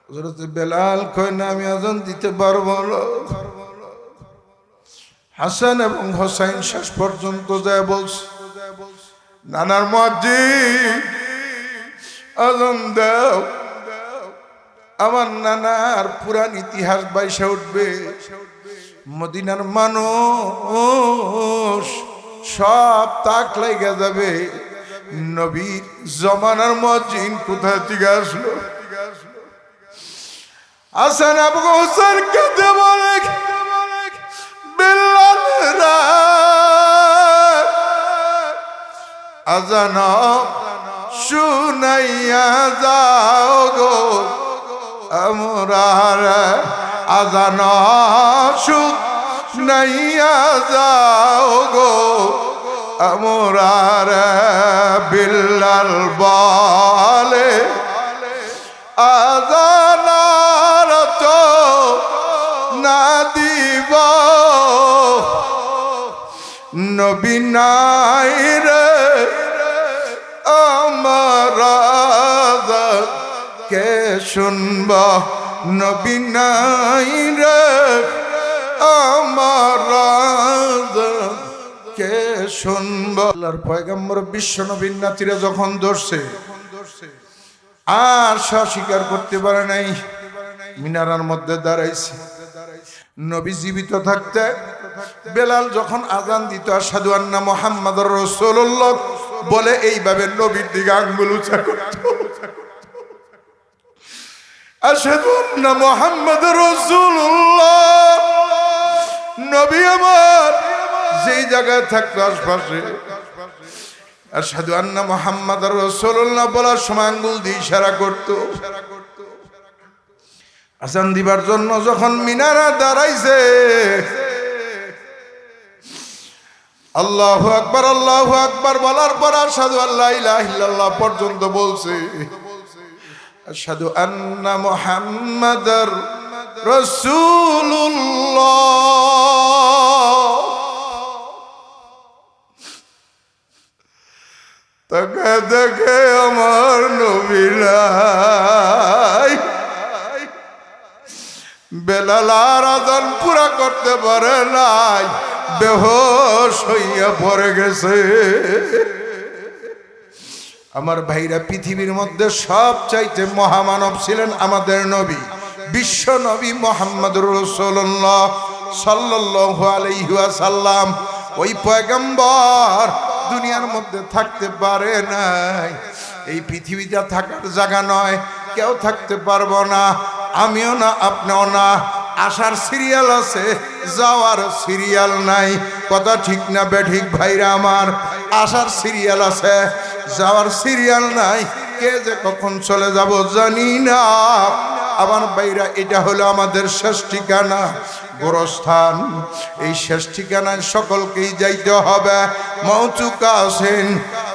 [SPEAKER 1] হযরতে বেলাল কয় না আমি আযান দিতে পারবো না। হাসান এবং হোসাইন শেষ পর্যন্ত যায় বলছে নানার মুয়াজ্জিন আযান দাও। আমার নানার পুরান ইতিহাস বাইসা উঠবে, মদিনার মানুষ সব তাক লাগা যাবে, নবীর জমানার মুয়াজ্জিন কোথা থেকে আসলো? হাসান এবং হোসেন কাঁদে বলে বেলাল রা আযান শুনাইয়া যাও গো আমরার, আযান শুনাইয়া যাও গো আমরার। বিল্লাল বলে আযানার তো না দিব, নবী নাই রে আমার আযান কে শুনব, নবী নাই রে আমার আযান কে শুনব। আল্লাহর পয়গম্বর বিশ্ব নবীর নাতিরা যখন ধরছে আর স্বীকার করতে পারে নাই, মিনারার মধ্যে দাঁড়াইছে। নবী জীবিত থাকতে বেলাল যখন আযান দিত আশহাদু আন্না মুহাম্মাদুর রাসূলুল্লাহ বলে এইভাবে নবীর দিকে আঙ্গুল উঁচা করত, আশহাদু আন্না মুহাম্মাদুর রাসূলুল্লাহ। নবী আমার যেই জায়গায় থাকতো আশপাশে আশহাদু আন্না মুহাম্মাদুর রাসূলুল্লাহ বলার সময় আঙ্গুল দিয়ে ইশারা করত। আযান দিবার জন্য যখন মিনারা দাঁড়াইছে, আল্লাহু আকবার আল্লাহু আকবার বলার পর আশহাদু আল্লা ইলাহা ইল্লাল্লাহ পর্যন্ত বলছে, আশহাদু আন্না মুহাম্মাদার রাসূলুল্লাহ। তাকে দেখে আমার নবী নাই। বেলাল আর আযান পুরা করতে পারে নাই, বেহুশ হইয়া পড়ে গেছে। আমার ভাইরা, পৃথিবীর মধ্যে সবচাইতে মহামানব ছিলেন আমাদের নবী, বিশ্ব নবী মুহাম্মদুর রাসূলুল্লাহ সাল্লাল্লাহু আলাইহি ওয়াসাল্লাম। ওই পয়গম্বর দুনিয়ার মধ্যে থাকতে পারে নাই। এই পৃথিবীটা থাকার জায়গা নয়, কেউ থাকতে পারবো না, আমিও না, আপনিও না। আসার সিরিয়াল আছে, যাওয়ার সিরিয়াল নাই। কথা ঠিক না বেঠিক ভাইরা আমার? আসার সিরিয়াল আছে, যাওয়ার সিরিয়াল নাই। কে যে কখন চলে যাব জানি না। আমার ভাইরা, এটা হলো আমাদের শেষ ঠিকানা, গোরস্থান। এই শেষ ঠিকানায় সকলকেই যাইতে হবে। মৌতুকা আছেন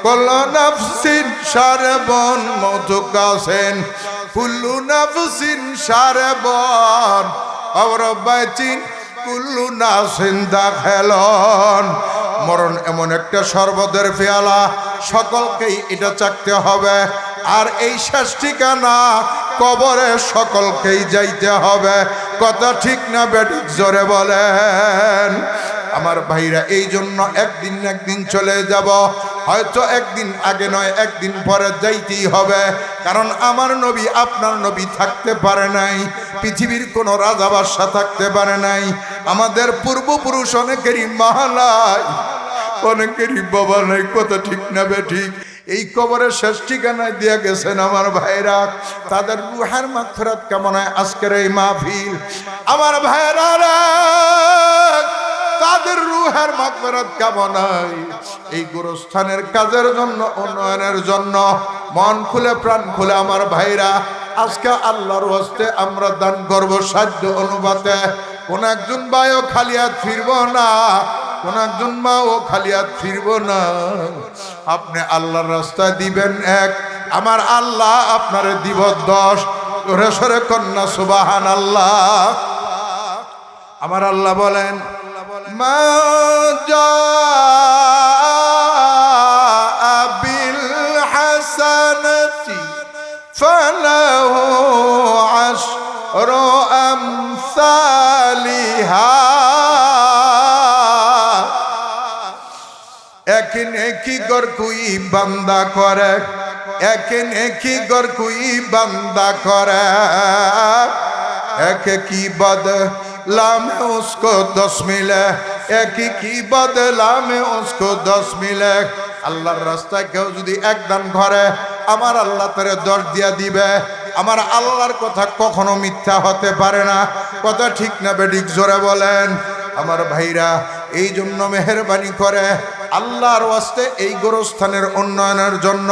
[SPEAKER 1] কুল্লু নাফসিন শারবন, মৌতুকা আছেন কুল্লু নাফসিন শারবন, অবরবাচিন কুল্লু নাফসিন দাখিলন। মরণ এমন একটা শরবতের পেয়ালা, সকলকেই এটা চাকতে হবে। আর এই শেষ ঠিকানা কবরে সকলকেই যাইতে হবে। কথা ঠিক না বেঠিক? জোরে বলেন। আমার ভাইরা, এই জন্য একদিন না একদিন চলে যাব। হয়তো একদিন আগে নয়, একদিন পরে যাইতেই হবে। কারণ আমার নবী, আপনার নবী থাকতে পারে নাই, পৃথিবীর কোন রাজা বাদশা থাকতে পারে নাই। আমাদের পূর্বপুরুষ অনেকেরই মা নাই, অনেকেরই বাবা নাই। কথা ঠিক না বেঠিক? এই কবরের শেষ ঠিকানায় দিয়ে গেছেন আমার ভাইরা। তাদের রুহের মাগফিরাত কামনায় আজকের এই মাহফিল। আমার ভাইরা রে, তাদের রুহের মাগফিরাত কামনায় এই গোরস্থানের কাজের জন্য, উন্নয়নের জন্য মন খুলে প্রাণ খুলে আমার ভাইরা আজকে আল্লাহর ওয়াস্তে আমরা দান করব সাধ্য অনুপাতে। কোন একজন ভাইও খালি হাত ফিরব না, কোন একজন মাও খালি হাত ফিরব না। আপনি আল্লাহর রাস্তায় দিবেন এক, আমার আল্লাহ আপনারে দিব 10। ওরে সরে কন্যা সুবহানাল্লাহ। আমার আল্লাহ বলেন, মা জাআ বিল হাসানাতি ফালাহু আশরু আমসালিহা। এক নেকি গর কুই বান্দা করে, এক নেকি গর কুই বান্দা করে, এক কি बदला में उसको 10 मिले, एक की बदला में उसको 10 मिले। আল্লাহর রাস্তায় কেউ যদি এক দান করে, আমার আল্লাহ তারে 10 দিয়া দিবে। আমার আল্লাহর কথা কখনো মিথ্যা হতে পারে না। কথা ঠিক না বেঠিক? জোরে বলেন। আমার ভাইরা, এই জন্য মেহেরবানি করে আল্লাহর ওয়াস্তে এই গোরস্থানের উন্নয়নের জন্য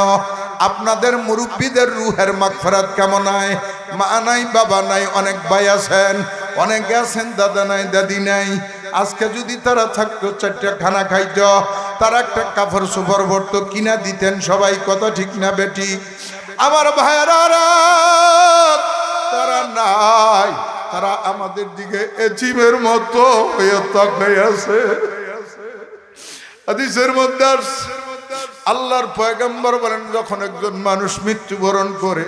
[SPEAKER 1] আপনাদের মুরব্বীদের রুহের মাগফিরাত কামনায়, মা নাই বাবা নাই, অনেক ভাই আছেন, অনেকে আছেন দাদা নাই দাদি নাই। আজকে যদি তারা থাকতো, 4টা খানা খাইতো, তারা একটা কাপড় সুপড় ভরতো, কিনা দিতেন সবাই। কথা ঠিক না বেটি? আমার ভাইরা তারা নাই, তারা আমাদের দিকে এজিমের মতো হয়ে তাকায় আছে। হাদিসের মধ্যে আল্লাহর পয়গম্বর বলেন, যখন একজন মানুষ মৃত্যুবরণ করে,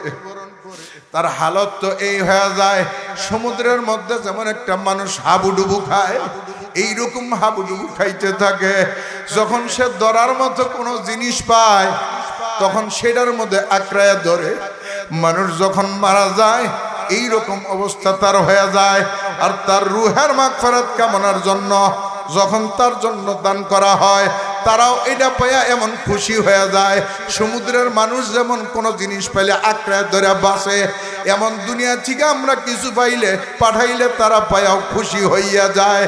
[SPEAKER 1] তার হালত তো এই হয়ে যায়, সমুদ্রের মধ্যে যেমন একটা মানুষ হাবুডুবু খায়, এইরকম হাবুডুবু খাইতে থাকে। যখন সে ধরার মতো কোনো জিনিস পায়, তখন সেটার মধ্যে আঁকড়ায় ধরে। মানুষ যখন মারা যায়, এই রকম অবস্থা তার হয়ে যায়। আর তার রুহের মাগফিরাত কামনার জন্য যখন তার জন্য দান করা হয়, তারাও এটা পাইয়া এমন খুশি হয়ে যায়। সমুদ্রের মানুষ যেমন কোনো জিনিস পাইলে আঁকড়ায় ধরে বাঁচে, এমন দুনিয়া থেকে আমরা কিছু পাইলে পাঠাইলে তারা পাইয়াও খুশি হইয়া যায়।